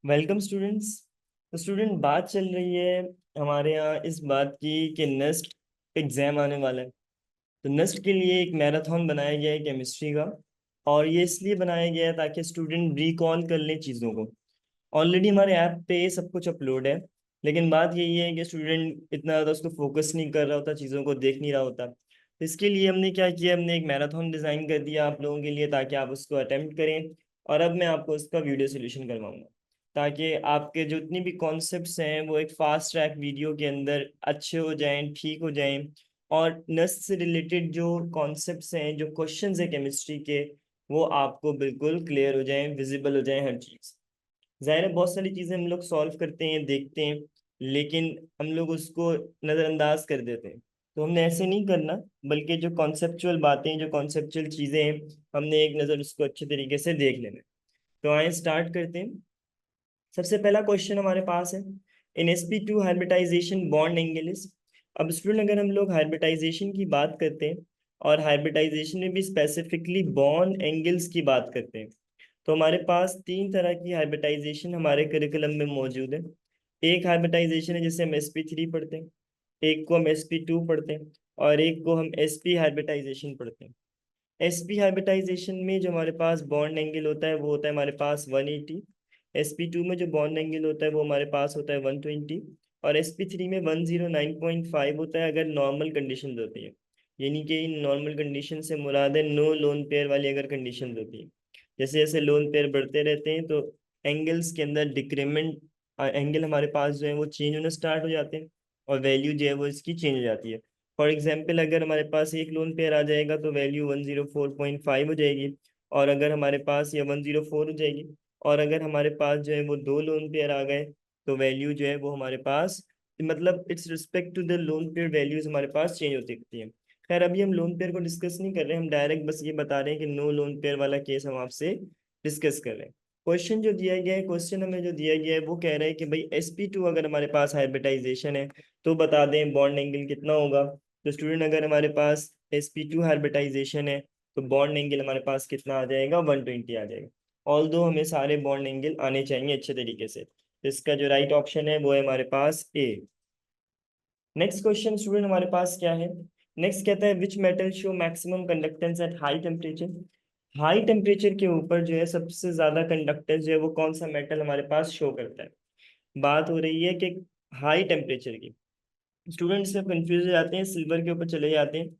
Welcome students. तो student, बात चल रही है हमारे यहाँ इस बात की कि नेक्स्ट एग्जाम आने वाला है। तो नेक्स्ट के लिए एक मैराथन बनाया गया है केमिस्ट्री का। और ये इसलिए बनाया गया है ताकि स्टूडेंट रिकॉल कर लें चीज़ों को। ऑलरेडी हमारे ऐप पे सब कुछ अपलोड है, लेकिन बात यही है कि स्टूडेंट इतना ज़्यादा उसको फोकस नहीं कर रहा होता, चीज़ों को देख नहीं रहा होता। तो इसके लिए हमने क्या किया, हमने एक मैराथन डिज़ाइन कर दिया आप लोगों के लिए ताकि आप उसको अटेम्प्ट करें। और अब मैं आपको उसका वीडियो सोल्यूशन करवाऊंगा ताकि आपके जो जितनी भी कॉन्सेप्ट्स हैं वो एक फास्ट ट्रैक वीडियो के अंदर अच्छे हो जाएं, ठीक हो जाएं। और नस से रिलेटेड जो कॉन्सेप्ट्स हैं, जो क्वेश्चंस हैं केमिस्ट्री के, वो आपको बिल्कुल क्लियर हो जाएं, विजिबल हो जाएं हर चीज़। जाहिर है बहुत सारी चीज़ें हम लोग सॉल्व करते हैं, देखते हैं, लेकिन हम लोग उसको नज़रअंदाज कर देते हैं। तो हमने ऐसे नहीं करना, बल्कि जो कॉन्सेप्चुअल बातें, जो कॉन्सेप्चुअल चीज़ें हैं, हमने एक नज़र उसको अच्छे तरीके से देख लेना है। तो आए स्टार्ट करते हैं। सबसे पहला क्वेश्चन हमारे पास है, in sp2 hybridization bond angle is. अब स्टूडेंट, अगर हम लोग हाइब्रिडाइजेशन की बात करते हैं और हाइब्रिडाइजेशन में भी स्पेसिफिकली बॉन्ड एंगल्स की बात करते हैं, तो हमारे पास तीन तरह की हाइब्रिडाइजेशन हमारे करिकुलम में मौजूद है। एक हाइब्रिडाइजेशन है जिसे हम sp3 पढ़ते हैं, एक को हम sp2 पढ़ते हैं, और एक को हम sp हाइब्रिडाइजेशन पढ़ते हैं। sp हाइब्रिडाइजेशन में जो हमारे पास बॉन्ड एंगल होता है वो होता है हमारे पास 180। sp2 में जो बॉन्ड एंगल होता है वो हमारे पास होता है 120। और sp3 में 109.5 होता है अगर नॉर्मल कंडीशन होती है। यानी कि नॉर्मल कंडीशन से मुराद है नो लोन पेयर वाली अगर कंडीशन होती है। जैसे जैसे लोन पेयर बढ़ते रहते हैं तो एंगल्स के अंदर डिक्रीमेंट, एंगल हमारे पास जो है वो चेंज होना स्टार्ट हो जाते हैं, और वैल्यू जो है वो इसकी चेंज हो जाती है। फॉर एग्जाम्पल, अगर हमारे पास एक लोन पेयर आ जाएगा तो वैल्यू 104.5 हो जाएगी, और अगर हमारे पास या 104 हो जाएगी। और अगर हमारे पास जो है वो दो लोन पेयर आ गए तो वैल्यू जो है वो हमारे पास, मतलब it's respect to the lone pair values हमारे पास चेंज होती रहती है। खैर, अभी हम लोन पेयर को डिस्कस नहीं कर रहे हैं, हम डायरेक्ट बस ये बता रहे हैं कि नो लोन पेयर वाला केस हम आपसे डिस्कस कर रहे हैं। क्वेश्चन जो दिया गया है, क्वेश्चन हमें जो दिया गया है वो कह रहा है कि भाई sp2 अगर हमारे पास हाइब्रिडाइजेशन है तो बता दें बॉन्ड एंगल कितना होगा। तो स्टूडेंट, अगर हमारे पास sp2 हाइब्रिडाइजेशन है तो बॉन्ड एंगल हमारे पास कितना आ जाएगा, 120 आ जाएगा। ऑल दो हमें सारे बॉन्ड एंगल आने चाहिए अच्छे तरीके से। तो इसका जो राइट ऑप्शन है वो है हमारे पास ए। नेक्स्ट क्वेश्चन स्टूडेंट हमारे पास क्या है। नेक्स्ट कहता है which metal show maximum conductance at high temperature. High temperature के ऊपर जो है सबसे ज्यादा कंडक्टेंस जो है वो कौन सा मेटल हमारे पास शो करता है। बात हो रही है कि हाई टेम्परेचर की। स्टूडेंट्स सब कंफ्यूज हो जाते हैं, सिल्वर के ऊपर चले जाते हैं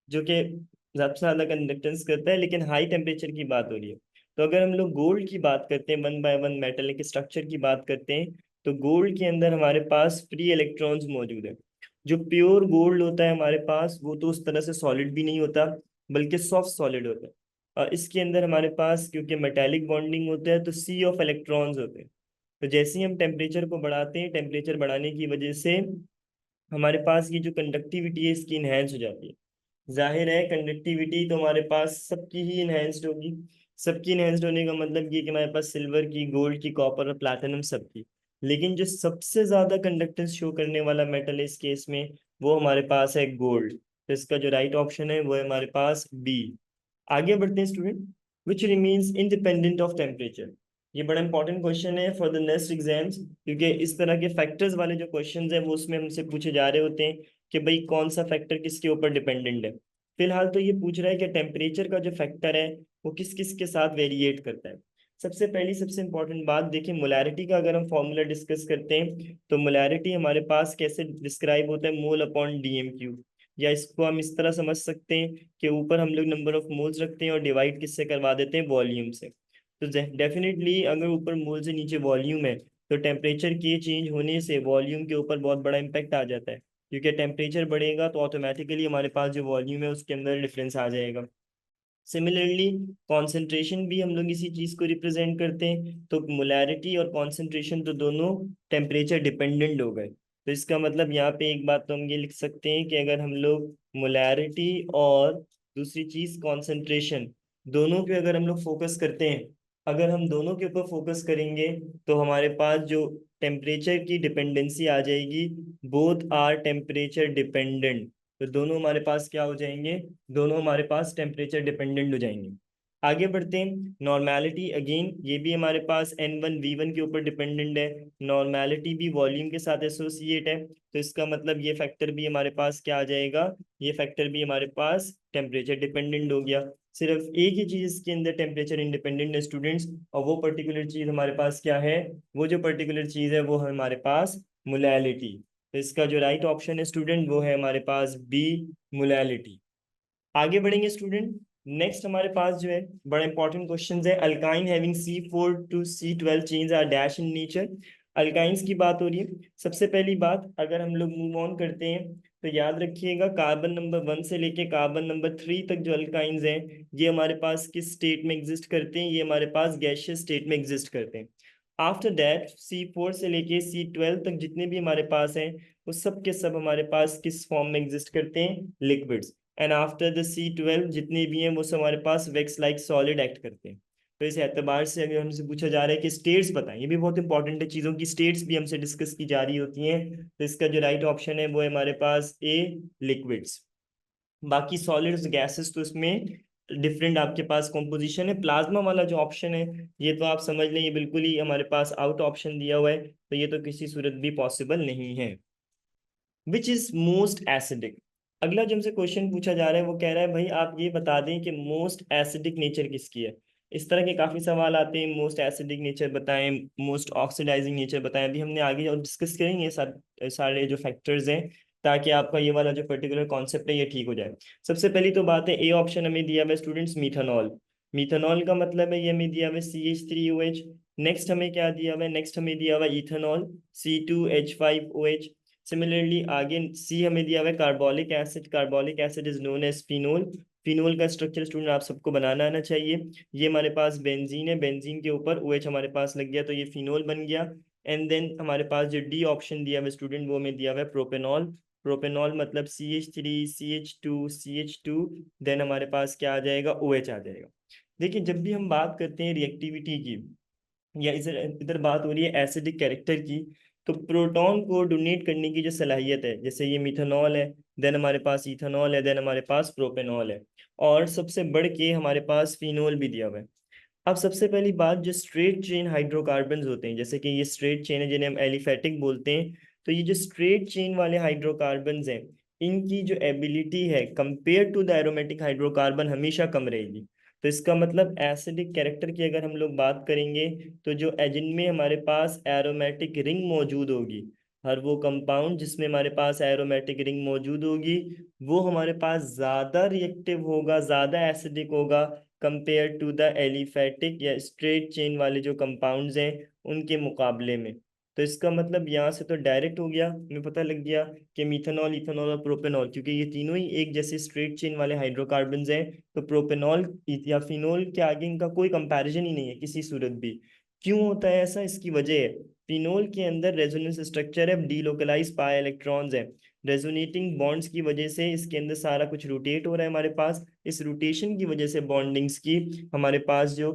जो कि सबसे ज्यादा कंडक्टेंस करता है, लेकिन हाई टेम्परेचर की बात हो रही है। तो अगर हम लोग गोल्ड की बात करते हैं, वन बाय वन मेटल के स्ट्रक्चर की बात करते हैं, तो गोल्ड के अंदर हमारे पास फ्री इलेक्ट्रॉन्स मौजूद है। जो प्योर गोल्ड होता है हमारे पास वो तो उस तरह से सॉलिड भी नहीं होता, बल्कि सॉफ्ट सॉलिड होता है। और इसके अंदर हमारे पास क्योंकि मेटेलिक बॉन्डिंग होता है तो सी ऑफ इलेक्ट्रॉन्स होते हैं। तो जैसे ही हम टेम्परेचर को बढ़ाते हैं, टेम्परेचर बढ़ाने की वजह से हमारे पास ये जो कंडक्टिविटी है इसकी इनहेंस हो जाती है। जाहिर है कंडक्टिविटी तो हमारे पास सबकी ही इनहेंस्ड होगी। सबकी इनहेंस्ड होने का मतलब ये कि हमारे पास सिल्वर की, गोल्ड की, कॉपर और प्लैटिनम सबकी। लेकिन जो सबसे ज्यादा कंडक्टेंस शो करने वाला मेटल है इस केस में वो हमारे पास है गोल्ड। तो इसका जो राइट ऑप्शन है वो है हमारे पास बी। आगे बढ़ते हैं student. Which remains independent of temperature. ये बड़ा इंपॉर्टेंट क्वेश्चन है फॉर द नेक्स्ट एग्जाम्स, क्योंकि इस तरह के फैक्टर्स वाले जो क्वेश्चंस हैं वो उसमें हमसे पूछे जा रहे होते हैं कि भाई कौन सा फैक्टर किसके ऊपर डिपेंडेंट है। फिलहाल तो ये पूछ रहा है कि टेम्परेचर का जो फैक्टर है वो किस किस के साथ वेरिएट करता है। सबसे पहली सबसे इंपॉर्टेंट बात देखिए, मोलैरिटी का अगर हम फॉर्मूला डिस्कस करते हैं तो मोलैरिटी हमारे पास कैसे डिस्क्राइब होता है, मोल अपॉन डीएम क्यूब। या इसको हम इस तरह समझ सकते हैं कि ऊपर हम लोग नंबर ऑफ मोल्स रखते हैं और डिवाइड किससे करवा देते हैं, वॉल्यूम से। तो डेफिनेटली अगर ऊपर मोल से नीचे वॉल्यूम है तो टेम्परेचर के चेंज होने से वॉल्यूम के ऊपर बहुत बड़ा इम्पैक्ट आ जाता है, क्योंकि टेम्परेचर बढ़ेगा तो ऑटोमेटिकली हमारे पास जो वॉल्यूम है उसके अंदर डिफरेंस आ जाएगा। सिमिलरली कॉन्सेंट्रेशन भी हम लोग इसी चीज को रिप्रेजेंट करते हैं, तो मोलैरिटी और कॉन्सेंट्रेशन तो दोनों टेम्परेचर डिपेंडेंट हो गए। तो इसका मतलब यहाँ पे एक बात तो हम ये लिख सकते हैं कि अगर हम लोग मोलैरिटी और दूसरी चीज कॉन्सेंट्रेशन, दोनों पे अगर हम लोग फोकस करते हैं, अगर हम दोनों के ऊपर फोकस करेंगे तो हमारे पास जो टेम्परेचर की डिपेंडेंसी आ जाएगी, बोथ आर टेम्परेचर डिपेंडेंट। तो दोनों हमारे पास क्या हो जाएंगे, दोनों हमारे पास टेम्परेचर डिपेंडेंट हो जाएंगे। आगे बढ़ते हैं। नॉर्मेलिटी अगेन ये भी हमारे पास N1V1 के ऊपर डिपेंडेंट है। नॉर्मेलिटी भी वॉल्यूम के साथ एसोसिएट है, तो इसका मतलब ये फैक्टर भी हमारे पास क्या आ जाएगा, ये फैक्टर भी हमारे पास टेम्परेचर डिपेंडेंट हो गया। सिर्फ एक ही चीज इसके अंदर टेम्परेचर इंडिपेंडेंट है स्टूडेंट्स, और वो पर्टिकुलर चीज हमारे पास क्या है, वो जो पर्टिकुलर चीज है वो है हमारे पास मोलैलिटी। तो इसका जो राइट ऑप्शन है स्टूडेंट वो है हमारे पास बी, मोलैलिटी। आगे बढ़ेंगे स्टूडेंट। नेक्स्ट हमारे पास जो है बड़ा इंपॉर्टेंट क्वेश्चन है। Alkyne having C4 to C12 chains are dash in nature. Alkynes की बात हो रही है। सबसे पहली बात, अगर हम लोग मूव ऑन करते हैं तो याद रखिएगा कार्बन नंबर 1 से लेके कार्बन नंबर 3 तक जो अल्काइंस हैं, ये हमारे पास किस स्टेट में एग्जिस्ट करते हैं, ये हमारे पास गैसियस स्टेट में एग्जिस्ट करते हैं। आफ्टर दैट C4 से लेके C12 तक जितने भी हमारे पास हैं, वो सब के सब हमारे पास किस फॉर्म में एग्जिस्ट करते हैं, liquids. And after the C12 जितने भी हैं वो सब हमारे पास वैक्स लाइक सॉलिड एक्ट करते हैं। तो इस एतबार से अगर हमसे पूछा जा रहा है कि स्टेट्स बताएं, ये भी बहुत इंपॉर्टेंट है, चीज़ों की स्टेट्स भी हमसे डिस्कस की जा रही होती हैं। तो इसका जो राइट ऑप्शन है वो है हमारे पास ए, लिक्विड्स। बाकी सॉलिड्स गैसेस तो इसमें डिफरेंट आपके पास कॉम्पोजिशन है। प्लाज्मा वाला जो ऑप्शन है ये तो आप समझ लें, ये बिल्कुल ही हमारे पास आउट ऑप्शन दिया हुआ है, तो ये तो किसी सूरत भी पॉसिबल नहीं है। Which is most acidic. अगला जो हमसे क्वेश्चन पूछा जा रहा है वो कह रहा है भाई आप ये बता दें कि मोस्ट एसिडिक नेचर किसकी है। इस तरह के काफी सवाल आते हैं, मोस्ट एसिडिक नेचर बताएं, मोस्ट ऑक्सीडाइजिंग नेचर बताएं। अभी हमने आगे और डिस्कस करेंगे सारे जो फैक्टर्स हैं, ताकि आपका ये वाला जो पर्टिकुलर कॉन्सेप्ट है ये ठीक हो जाए। सबसे पहली तो बात है, ए ऑप्शन हमें दिया हुआ है स्टूडेंट्स मीथानॉल। मीथानॉल का मतलब है ये हमें दिया हुआ है CH3OH। नेक्स्ट हमें क्या दिया हुआ है, नेक्स्ट हमें दिया हुआ है इथेनॉल, C2H5OH। सिमिलरली आगे सी हमें दिया हुआ है carbolic acid. Carbolic acid is known as phenol. Phenol का स्ट्रक्चर स्टूडेंट आप सबको बनाना आना चाहिए। ये हमारे पास बेंजीन है, बेंजीन के ऊपर OH हमारे पास लग गया तो ये फिनोल बन गया। एंड देन हमारे पास जो डी ऑप्शन दिया हुआ है स्टूडेंट वो हमें दिया हुआ है प्रोपेनॉल। प्रोपेनॉल मतलब CH3 CH2 CH2, देन हमारे पास क्या आ जाएगा, OH आ जाएगा। देखिए जब भी हम बात करते हैं रिएक्टिविटी की, या इधर इधर बात हो रही है एसिडिक कैरेक्टर की, तो प्रोटॉन को डोनेट करने की जो सलाहियत है, जैसे ये मिथेनॉल है, देन हमारे पास इथेनॉल है, देन हमारे पास प्रोपेनॉल है, और सबसे बढ़ के हमारे पास फिनोल भी दिया हुआ है। अब सबसे पहली बात, जो स्ट्रेट चेन हाइड्रोकार्बन्स होते हैं, जैसे कि ये स्ट्रेट चेन है जिन्हें हम एलिफेटिक बोलते हैं, तो ये जो स्ट्रेट चेन वाले हाइड्रोकार्बन्स हैं, इनकी जो एबिलिटी है compare to the aromatic hydrocarbon हमेशा कम रहेगी। तो इसका मतलब एसिडिक कैरेक्टर की अगर हम लोग बात करेंगे, तो जो जिनमें हमारे पास एरोमेटिक रिंग मौजूद होगी, हर वो कंपाउंड जिसमें हमारे पास एरोमेटिक रिंग मौजूद होगी, वो हमारे पास ज़्यादा रिएक्टिव होगा, ज़्यादा एसिडिक होगा कंपेयर टू द एलिफेटिक या स्ट्रेट चेन वाले जो कंपाउंड्स हैं उनके मुकाबले में। तो इसका मतलब यहाँ से तो डायरेक्ट हो गया, हमें पता लग गया कि मिथेनॉल, इथेनॉल और प्रोपेनॉल, क्योंकि ये तीनों ही एक जैसे स्ट्रेट चेन वाले हाइड्रोकार्बन्स हैं, तो प्रोपेनॉल या फिनोल के आगे इनका कोई कंपैरिजन ही नहीं है किसी सूरत भी। क्यों होता है ऐसा, इसकी वजह है फिनोल के अंदर रेजोनेंस स्ट्रक्चर है, डीलोकलाइज पाई इलेक्ट्रॉन्स है। रेजोनेटिंग बॉन्ड्स की वजह से इसके अंदर सारा कुछ रोटेट हो रहा है हमारे पास। इस रोटेशन की वजह से बॉन्डिंग्स की हमारे पास जो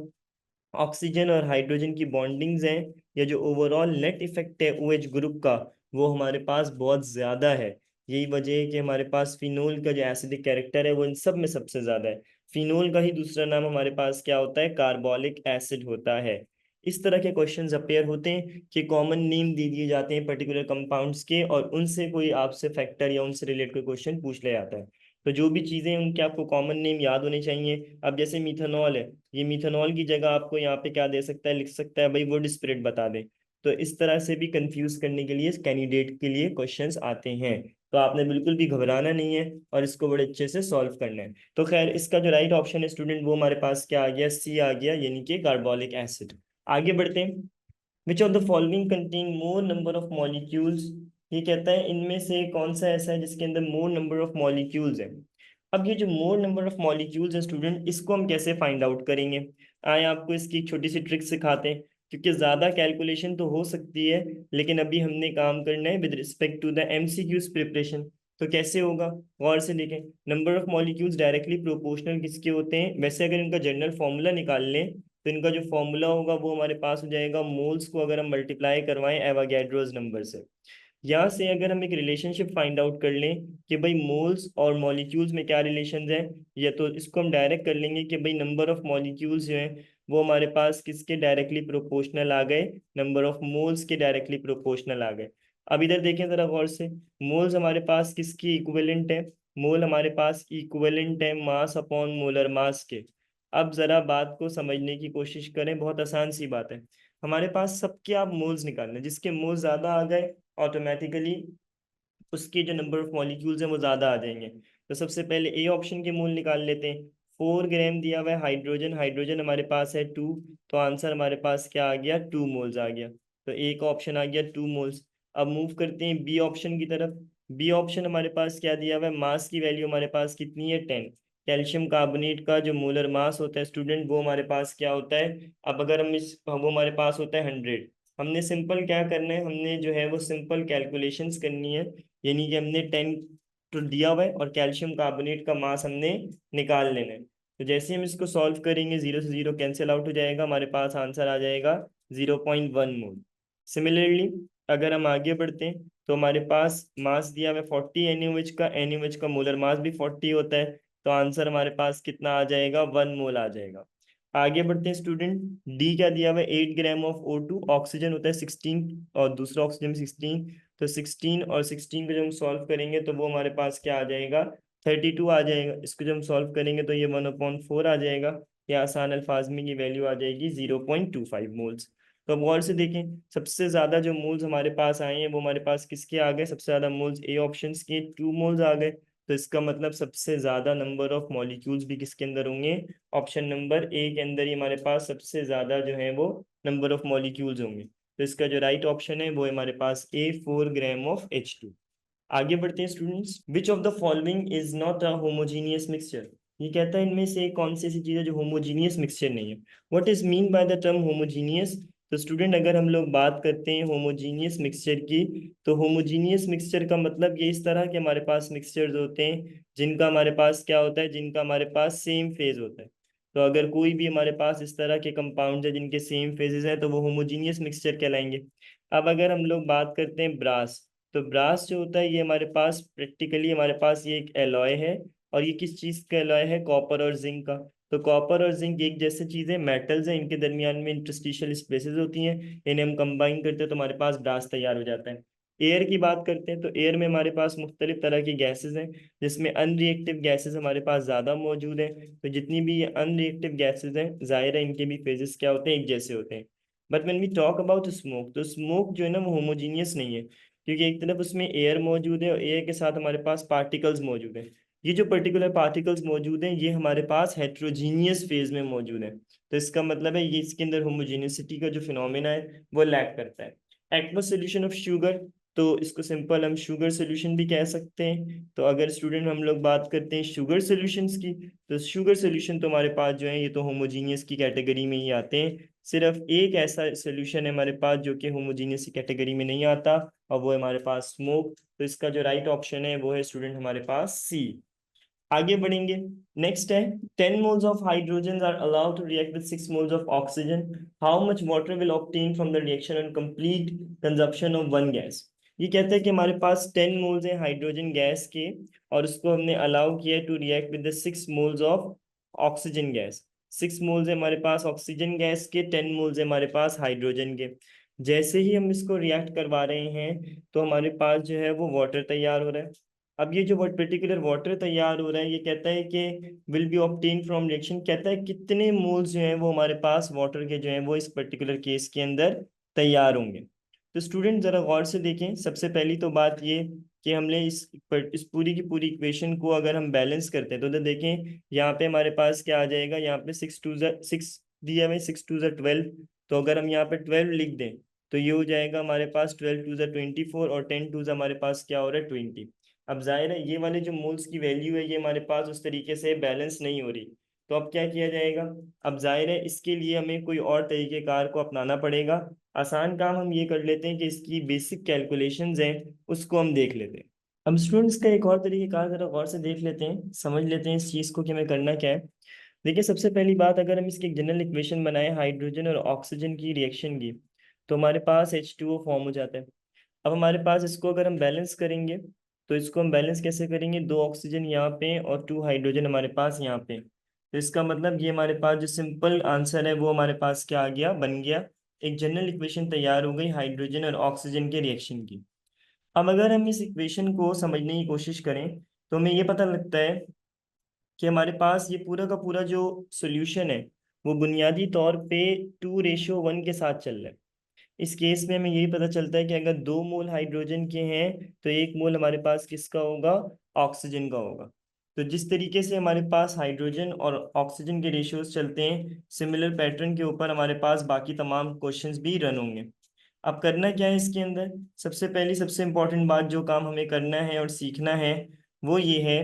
ऑक्सीजन और हाइड्रोजन की बॉन्डिंग्स हैं, या जो ओवरऑल नेट इफेक्ट है OH ग्रुप का, वो हमारे पास बहुत ज़्यादा है। यही वजह है कि हमारे पास फिनोल का जो एसिडिक कैरेक्टर है वो इन सब में सबसे ज़्यादा है। फिनोल का ही दूसरा नाम हमारे पास क्या होता है, कार्बोलिक एसिड होता है। इस तरह के क्वेश्चंस अपेयर होते हैं कि कॉमन नेम दे दिए जाते हैं पर्टिकुलर कंपाउंड्स के, और उनसे कोई आपसे फैक्टर या उनसे रिलेटेड कोई क्वेश्चन पूछ लिया जाता है। तो जो भी चीज़ें हैं उनके आपको कॉमन नेम याद होने चाहिए। अब जैसे मिथेनॉल है, ये मिथेनॉल की जगह आपको यहाँ पे क्या दे सकता है, लिख सकता है भाई वुड स्प्रेड बता दे। तो इस तरह से भी कंफ्यूज करने के लिए कैंडिडेट के लिए क्वेश्चंस आते हैं। तो आपने बिल्कुल भी घबराना नहीं है और इसको बड़े अच्छे से सॉल्व करना है। तो खैर इसका जो राइट ऑप्शन है स्टूडेंट वो हमारे पास क्या आ गया, सी आ गया, यानी कि कार्बोलिक एसिड। आगे बढ़ते हैं। विच of the following contain more number of molecules. ये कहता है इनमें से कौन सा ऐसा है जिसके अंदर मोर नंबर ऑफ मॉलिक्यूल्स है। अब ये जो मोर नंबर ऑफ मॉलिक्यूल्स है स्टूडेंट, इसको हम कैसे फाइंड आउट करेंगे। आए आपको इसकी एक छोटी सी ट्रिक सिखाते हैं, क्योंकि ज़्यादा कैलकुलेशन तो हो सकती है, लेकिन अभी हमने काम करना है with respect to the MCQs preparation. तो कैसे होगा, गौर से देखें। Number of molecules directly proportional किसके होते हैं, वैसे अगर इनका जनरल फॉर्मूला निकाल लें, तो इनका जो फॉर्मूला होगा वो हमारे पास हो जाएगा, मोल्स को अगर हम मल्टीप्लाई करवाएं एवागैड्रोस नंबर से। यहाँ से अगर हम एक रिलेशनशिप फाइंड आउट कर लें कि भाई मोल्स और मॉलिक्यूल्स में क्या रिलेशन है, या तो इसको हम डायरेक्ट कर लेंगे कि भाई नंबर ऑफ मॉलिक्यूल्स जो हैं वो हमारे पास किसके डायरेक्टली प्रोपोर्शनल आ गए, नंबर ऑफ मोल्स के डायरेक्टली प्रोपोर्शनल आ गए। अब इधर देखें जरा गौर से, मोल्स हमारे पास किसकी इक्विवेलेंट है, मोल हमारे पास इक्विवेलेंट है मास अपॉन मोलर मास के। अब जरा बात को समझने की कोशिश करें, बहुत आसान सी बात है। हमारे पास सबके आप मोल्स निकालने, जिसके मोल्स ज्यादा आ गए ऑटोमेटिकली उसके जो नंबर ऑफ मॉलिक्यूल्स हैं वो ज़्यादा आ जाएंगे। तो सबसे पहले ए ऑप्शन के मोल निकाल लेते हैं। 4 ग्राम दिया हुआ है हाइड्रोजन, हाइड्रोजन हमारे पास है 2, तो आंसर हमारे पास क्या आ गया, 2 मोल्स आ गया। तो ए का ऑप्शन आ गया 2 मोल्स। अब मूव करते हैं बी ऑप्शन की तरफ। बी ऑप्शन हमारे पास क्या दिया हुआ है, मास की वैल्यू हमारे पास कितनी है, 10। कैल्शियम कार्बोनेट का जो मोलर मास होता है स्टूडेंट, वो हमारे पास क्या होता है, अब अगर हम इस वो हमारे पास होता है 100। हमने सिंपल क्या करना है, हमने जो है वो सिंपल कैलकुलेशंस करनी है, यानी कि हमने 10 तो दिया हुआ है और कैल्शियम कार्बोनेट का मास हमने निकाल लेना है। तो जैसे हम इसको सॉल्व करेंगे, जीरो से जीरो कैंसिल आउट हो जाएगा, हमारे पास आंसर आ जाएगा 0.1 मोल। सिमिलरली अगर हम आगे बढ़ते हैं तो हमारे पास मास दिया हुआ है 40 NaOH का, NaOH का मोलर मास भी 40 होता है, तो आंसर हमारे पास कितना आ जाएगा, 1 मोल आ जाएगा। आगे बढ़ते हैं स्टूडेंट, डी क्या दिया हुआ है, 8 ग्राम ऑफ O2, ऑक्सीजन होता है 16 और दूसरा ऑक्सीजन 16, तो 16 और 16 को जब हम सॉल्व करेंगे तो वो हमारे पास क्या आ जाएगा, 32 आ जाएगा। इसको जब हम सॉल्व करेंगे तो ये 1/4 आ जाएगा, या आसान अल्फाज में ये वैल्यू आ जाएगी 0.25 मोल्स। तो अब गौर से देखें, सबसे ज्यादा जो मोल्स हमारे पास आए हैं वो हमारे पास किसके आ गए, सबसे ज्यादा मोल्स ए ऑप्शन के 2 मोल्स आ गए। तो इसका मतलब सबसे ज्यादा नंबर ऑफ मॉलिक्यूल्स भी किसके अंदर होंगे, ऑप्शन नंबर ए के अंदर ही हमारे पास सबसे ज्यादा जो है वो नंबर ऑफ मॉलिक्यूल्स होंगे। तो इसका जो राइट ऑप्शन है वो है हमारे पास ए, 4 ग्राम ऑफ H2। आगे बढ़ते हैं students, which of the following is not a homogeneous mixture. ये कहता है इनमें से कौन सी ऐसी चीज है जो होमोजीनियस मिक्सचर नहीं है। What is mean by the term homogeneous. तो स्टूडेंट अगर हम लोग बात करते हैं होमोजीनियस मिक्सचर की, तो होमोजीनियस मिक्सचर का मतलब ये इस तरह के हमारे पास मिक्सचर्स होते हैं जिनका हमारे पास क्या होता है, जिनका हमारे पास सेम फेज होता है। तो अगर कोई भी हमारे पास इस तरह के कंपाउंड है जिनके सेम फेजेस हैं तो वो होमोजीनियस मिक्सचर कहलाएंगे। अब अगर हम लोग बात करते हैं ब्रास, तो ब्रास जो होता है ये हमारे पास प्रैक्टिकली हमारे पास ये एक एलॉय है, और ये किस चीज का एलॉय है, कॉपर और जिंक का। तो कॉपर और जिंक एक जैसे चीजें मेटल्स हैं, इनके दरमियान में इंटरस्टिशियल स्पेसेस होती हैं, इन्हें हम कंबाइन करते हैं तो हमारे पास ब्रास तैयार हो जाता है। एयर की बात करते हैं तो एयर में हमारे पास मुख्तलिफ तरह की गैसेज हैं, जिसमें अनरिएक्टिव गैसेज हमारे पास ज़्यादा मौजूद हैं। तो जितनी भी ये अनरिएक्टिव गैसेज हैं जाहिर है इनके भी फेजेस क्या होते हैं, एक जैसे होते हैं। But when we talk about smoke, तो स्मोक जो है ना वो होमोजीनियस नहीं है, क्योंकि एक तरफ उसमें एयर मौजूद है और एयर के साथ हमारे पास पार्टिकल्स मौजूद हैं। ये जो पर्टिकुलर पार्टिकल्स मौजूद हैं ये हमारे पास हेट्रोजीनियस फेज में मौजूद है। तो इसका मतलब है ये इसके अंदर होमोजीनियसिटी का जो फिनोमेना है वो लैक करता है। एक्वस सोल्यूशन ऑफ शुगर, तो इसको सिंपल हम शुगर सोल्यूशन भी कह सकते हैं। तो अगर स्टूडेंट हम लोग बात करते हैं शुगर सोल्यूशंस की, तो शुगर सोल्यूशन तो हमारे पास जो है ये तो होमोजीनियस की कैटेगरी में ही आते हैं। सिर्फ एक ऐसा सोल्यूशन है हमारे पास जो कि होमोजीनियस की कैटेगरी में नहीं आता, और वो है हमारे पास स्मोक। तो इसका जो राइट ऑप्शन है वो है स्टूडेंट हमारे पास सी। आगे बढ़ेंगे, नेक्स्ट है 10 moles of hydrogen are allowed to react with 6 moles of oxygen. How much water will obtain from the reaction on complete consumption of one gas? ये कहता है कि हमारे पास 10 मोल्स है हाइड्रोजन गैस के, और उसको हमने अलाउ किया to react with the 6 moles of oxygen gas. 6 moles है हमारे पास ऑक्सीजन गैस के, 10 मोल्स है हमारे पास हाइड्रोजन के। जैसे ही हम इसको रिएक्ट करवा रहे हैं तो हमारे पास जो है वो वाटर तैयार हो रहा है। अब ये जो पर्टिकुलर वाटर तैयार हो रहा है ये कहता है कि will be obtain from reaction, कहता है कितने मोल्स जो हैं वो हमारे पास वाटर के जो हैं वो इस पर्टिकुलर केस के अंदर तैयार होंगे। तो स्टूडेंट जरा गौर से देखें, सबसे पहली तो बात ये कि हमने इस पूरी की पूरी इक्वेशन को अगर हम बैलेंस करते हैं तो देखें यहाँ पे हमारे पास क्या आ जाएगा, यहाँ पे 6 दिया हुआ है, 6 2 12। तो अगर हम यहाँ पे 12 लिख दें तो ये हो जाएगा हमारे पास 12 2 24, और 10 2 हमारे पास क्या हो रहा है 20। अब जाहिर है ये वाले जो मोल्स की वैल्यू है ये हमारे पास उस तरीके से बैलेंस नहीं हो रही। तो अब क्या किया जाएगा, अब जाहिर है इसके लिए हमें कोई और तरीकेकार को अपनाना पड़ेगा। आसान काम हम ये कर लेते हैं कि इसकी बेसिक कैलकुलेशंस हैं उसको हम देख लेते हैं। अब स्टूडेंट्स का एक और तरीकेकार जरा गौर से देख लेते हैं, समझ लेते हैं इस चीज़ को कि हमें करना क्या है। देखिए सबसे पहली बात, अगर हम इसकी एक जनरल इक्वेशन बनाए हाइड्रोजन और ऑक्सीजन की रिएक्शन की, तो हमारे पास H2O फॉर्म हो जाता है। अब हमारे पास इसको अगर हम बैलेंस करेंगे, तो इसको हम बैलेंस कैसे करेंगे, 2 ऑक्सीजन यहाँ पे और 2 हाइड्रोजन हमारे पास यहाँ पे। तो इसका मतलब ये हमारे पास जो सिंपल आंसर है वो हमारे पास क्या आ गया, बन गया। एक जनरल इक्वेशन तैयार हो गई हाइड्रोजन और ऑक्सीजन के रिएक्शन की। अब अगर हम इस इक्वेशन को समझने की कोशिश करें, तो हमें ये पता लगता है कि हमारे पास ये पूरा का पूरा जो सोल्यूशन है वो बुनियादी तौर पे 2:1 के साथ चल रहा है। इस केस में हमें यही पता चलता है कि अगर 2 मोल हाइड्रोजन के हैं तो 1 मोल हमारे पास किसका होगा, ऑक्सीजन का होगा। तो जिस तरीके से हमारे पास हाइड्रोजन और ऑक्सीजन के रेशियोज चलते हैं, सिमिलर पैटर्न के ऊपर हमारे पास बाकी तमाम क्वेश्चंस भी रन होंगे। अब करना क्या है इसके अंदर, सबसे पहली सबसे इंपॉर्टेंट बात जो काम हमें करना है और सीखना है वो ये है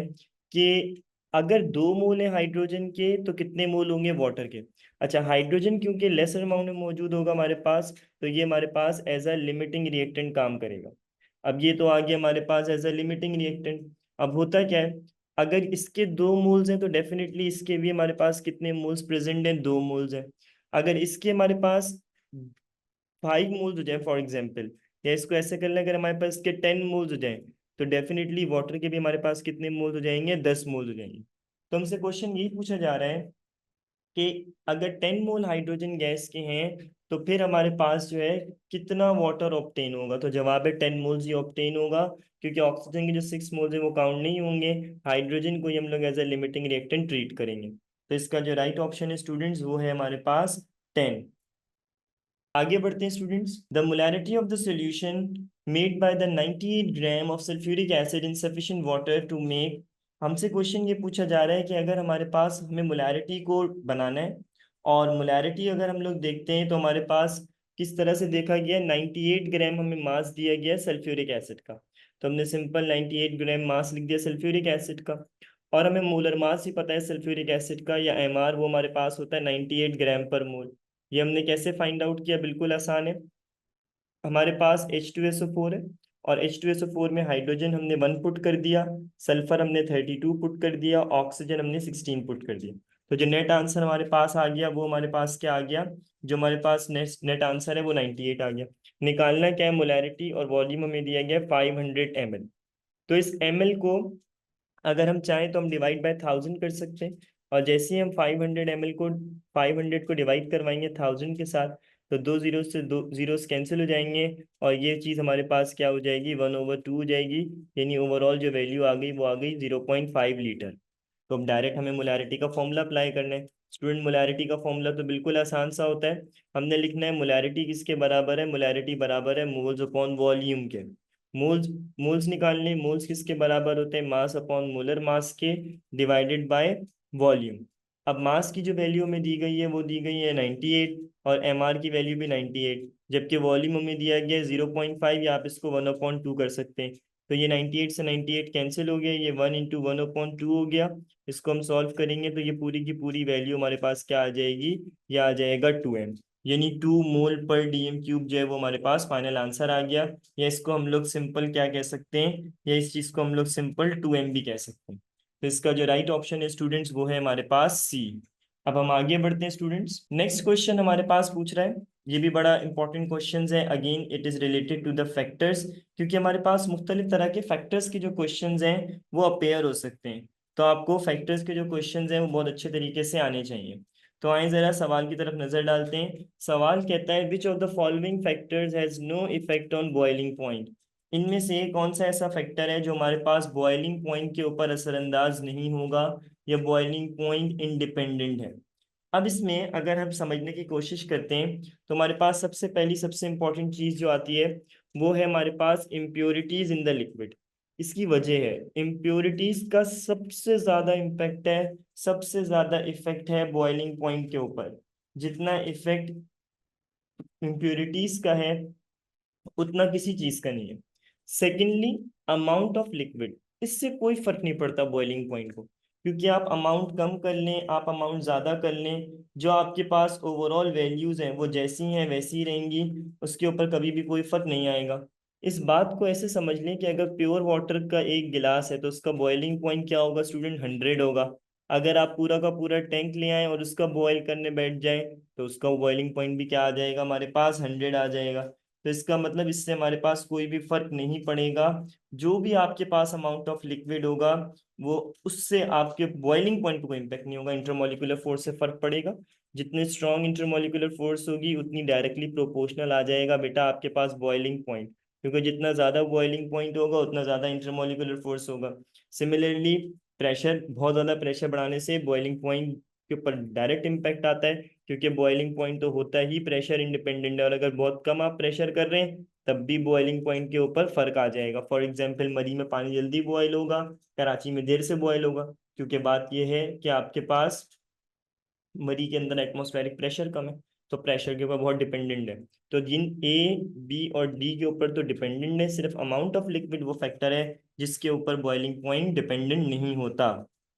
कि अगर 2 मोल है हाइड्रोजन के तो कितने मोल होंगे वाटर के। अच्छा, हाइड्रोजन क्योंकि लेसर अमाउंट में मौजूद होगा हमारे पास, तो ये हमारे पास एज अ लिमिटिंग रिएक्टेंट काम करेगा। अब ये तो आ गया हमारे पास एज अ लिमिटिंग रिएक्टेंट। अब होता क्या है, अगर इसके 2 मोल्स हैं तो डेफिनेटली इसके भी हमारे पास कितने मोल्स प्रेजेंट हैं, 2 मोल्स हैं। अगर इसके हमारे पास 5 मोल्स हो जाए फॉर एग्जाम्पल, या इसको ऐसे कर लें, अगर हमारे पास इसके 10 मोल्स हो जाए, तो डेफिनेटली वाटर के भी हमारे पास कितने मोल्स हो जाएंगे, 10 मोल्स हो जाएंगे। तो हमसे क्वेश्चन यही पूछा जा रहा है कि अगर 10 मोल हाइड्रोजन गैस के हैं तो फिर हमारे पास जो है कितना वाटर ऑप्टेन होगा। तो जवाब है 10 मोल्स ही ऑप्टेन होगा, क्योंकि ऑक्सीजन के जो 6 मोल्स है वो काउंट नहीं होंगे, हाइड्रोजन को ही हम लोग as a limiting reactant treat करेंगे। तो इसका जो राइट ऑप्शन है स्टूडेंट्स वो है हमारे पास 10। आगे बढ़ते हैं students. The molarity of the solution made by the 98 gram of sulphuric acid in sufficient water to make. हमसे क्वेश्चन ये पूछा जा रहा है कि अगर हमारे पास हमें मोलैरिटी को बनाना है, और मोलैरिटी अगर हम लोग देखते हैं तो हमारे पास किस तरह से देखा गया है, 98 ग्राम हमें मास दिया गया है सल्फ्यूरिक एसिड का। तो हमने सिंपल 98 ग्राम मास लिख दिया सल्फ्यूरिक एसिड का, और हमें मोलर मास ही पता है सल्फ्यूरिक एसिड का, या एमआर, वो हमारे पास होता है 98 ग्राम पर मोल। ये हमने कैसे फाइंड आउट किया, बिल्कुल आसान है। हमारे पास H2SO4 है, और H2SO4 में हाइड्रोजन हमने 1 पुट कर दिया, सल्फर हमने 32 पुट कर दिया, ऑक्सीजन हमने 16 पुट कर दिया। तो जो नेट आंसर हमारे पास आ गया वो हमारे पास क्या आ गया, जो हमारे पास नेट नेट आंसर है वो 98 आ गया। निकालना क्या है, मोलैरिटी और वॉल्यूम हमें दिया गया 500 ml। तो इस ml को अगर हम चाहें तो हम डिवाइड बाय 1000 कर सकते हैं, और जैसे ही हम 500 ml को 500 को डिवाइड करवाएंगे 1000 के साथ, तो दो जीरो से दो जीरोस कैंसिल हो जाएंगे, और ये चीज़ हमारे पास क्या हो जाएगी, 1/2 हो जाएगी। यानी ओवरऑल जो वैल्यू आ गई वो आ गई 0.5 लीटर। तो अब डायरेक्ट हमें मोलैरिटी का फॉर्मूला अप्लाई करना है। स्टूडेंट, मोलैरिटी का फॉर्मूला तो बिल्कुल आसान सा होता है। हमने लिखना है मोलैरिटी किसके बराबर है, मोलैरिटी बराबर है मोल्स अपॉन वॉल्यूम के। मोल्स मोल्स निकालने, मोल्स किसके बराबर होते हैं, मास अपॉन मोलर मास के, डिवाइडेड बाय वॉल्यूम। अब मास की जो वैल्यू हमें दी गई है वो दी गई है 98, और एमआर की वैल्यू भी 98, जबकि वॉल्यूम हमें दिया गया है 0.5, या आप इसको 1/2 कर सकते हैं। तो ये 98 से 98 कैंसिल हो गया, ये 1 × 1/2 हो गया। इसको हम सॉल्व करेंगे तो ये पूरी की पूरी वैल्यू हमारे पास क्या आ जाएगी, ये आ जाएगा 2m। यानी 2 मोल/dm³ जो है वो हमारे पास फाइनल आंसर आ गया। या इसको हम लोग सिंपल क्या कह सकते हैं, या इस चीज को हम लोग सिंपल 2m भी कह सकते हैं। तो इसका जो राइट ऑप्शन है स्टूडेंट्स वो है हमारे पास सी। अब हम आगे बढ़ते हैं स्टूडेंट्स। नेक्स्ट क्वेश्चन हमारे पास पूछ रहा है, ये भी बड़ा इंपॉर्टेंट क्वेश्चन है, again it is related to the factors, क्योंकि हमारे पास मुख्तलिफ तरह के फैक्टर्स के जो क्वेश्चंस हैं वो अपेयर हो सकते हैं। तो आपको फैक्टर्स के जो क्वेश्चंस हैं वो बहुत अच्छे तरीके से आने चाहिए। तो आइए जरा सवाल की तरफ नजर डालते हैं। सवाल कहता है which of the following factors has no effect on boiling point. इनमें से कौन सा ऐसा फैक्टर है जो हमारे पास बॉइलिंग पॉइंट के ऊपर असरअंदाज नहीं होगा, या बॉइलिंग पॉइंट इंडिपेंडेंट है। अब इसमें अगर हम समझने की कोशिश करते हैं तो हमारे पास सबसे पहली सबसे इंपॉर्टेंट चीज जो आती है वो है हमारे पास इम्प्योरिटीज इन द लिक्विड। इसकी वजह है इम्प्योरिटीज का सबसे ज्यादा इम्पैक्ट है, सबसे ज्यादा इफेक्ट है बॉइलिंग पॉइंट के ऊपर। जितना इफेक्ट इम्प्योरिटीज का है उतना किसी चीज का नहीं है। सेकेंडली, अमाउंट ऑफ लिक्विड, इससे कोई फर्क नहीं पड़ता बॉइलिंग पॉइंट को, क्योंकि आप अमाउंट कम कर लें आप अमाउंट ज्यादा कर लें, जो आपके पास ओवरऑल वैल्यूज हैं वो जैसी हैं वैसी ही रहेंगी, उसके ऊपर कभी भी कोई फर्क नहीं आएगा। इस बात को ऐसे समझ लें कि अगर प्योर वाटर का एक गिलास है तो उसका बॉइलिंग पॉइंट क्या होगा स्टूडेंट, 100 होगा। अगर आप पूरा का पूरा टैंक ले आए और उसका बॉयल करने बैठ जाए तो उसका बॉइलिंग पॉइंट भी क्या आ जाएगा, हमारे पास 100 आ जाएगा। तो इसका मतलब इससे हमारे पास कोई भी फर्क नहीं पड़ेगा। जो भी आपके पास अमाउंट ऑफ लिक्विड होगा वो उससे आपके बॉइलिंग पॉइंट पे कोई इम्पैक्ट नहीं होगा, इंटरमोलिकुलर फोर्स से फर्क पड़ेगा। जितनी स्ट्रॉन्ग इंटरमोलिकुलर फोर्स होगी उतनी डायरेक्टली प्रोपोर्शनल आ जाएगा बेटा आपके पास बॉइलिंग पॉइंट, क्योंकि जितना ज्यादा बॉइलिंग पॉइंट होगा उतना ज्यादा इंटरमोलिकुलर फोर्स होगा। सिमिलरली प्रेशर, बहुत ज्यादा प्रेशर बढ़ाने से बॉइलिंग पॉइंट के ऊपर डायरेक्ट इम्पैक्ट आता है, क्योंकि बॉइलिंग पॉइंट तो होता ही प्रेशर इंडिपेंडेंट है, और अगर बहुत कम आप प्रेशर कर रहे हैं तब भी बॉइलिंग पॉइंट के ऊपर फर्क आ जाएगा। फॉर एग्जाम्पल मरी में पानी जल्दी बॉयल होगा, कराची में देर से बॉयल होगा, क्योंकि बात यह है कि आपके पास मरी के अंदर एटमॉस्फेरिक प्रेशर कम है, तो प्रेशर के ऊपर बहुत डिपेंडेंट है। तो जिन ए, बी और डी के ऊपर तो डिपेंडेंट है, सिर्फ अमाउंट ऑफ लिक्विड वो फैक्टर है जिसके ऊपर बॉइलिंग पॉइंट डिपेंडेंट नहीं होता।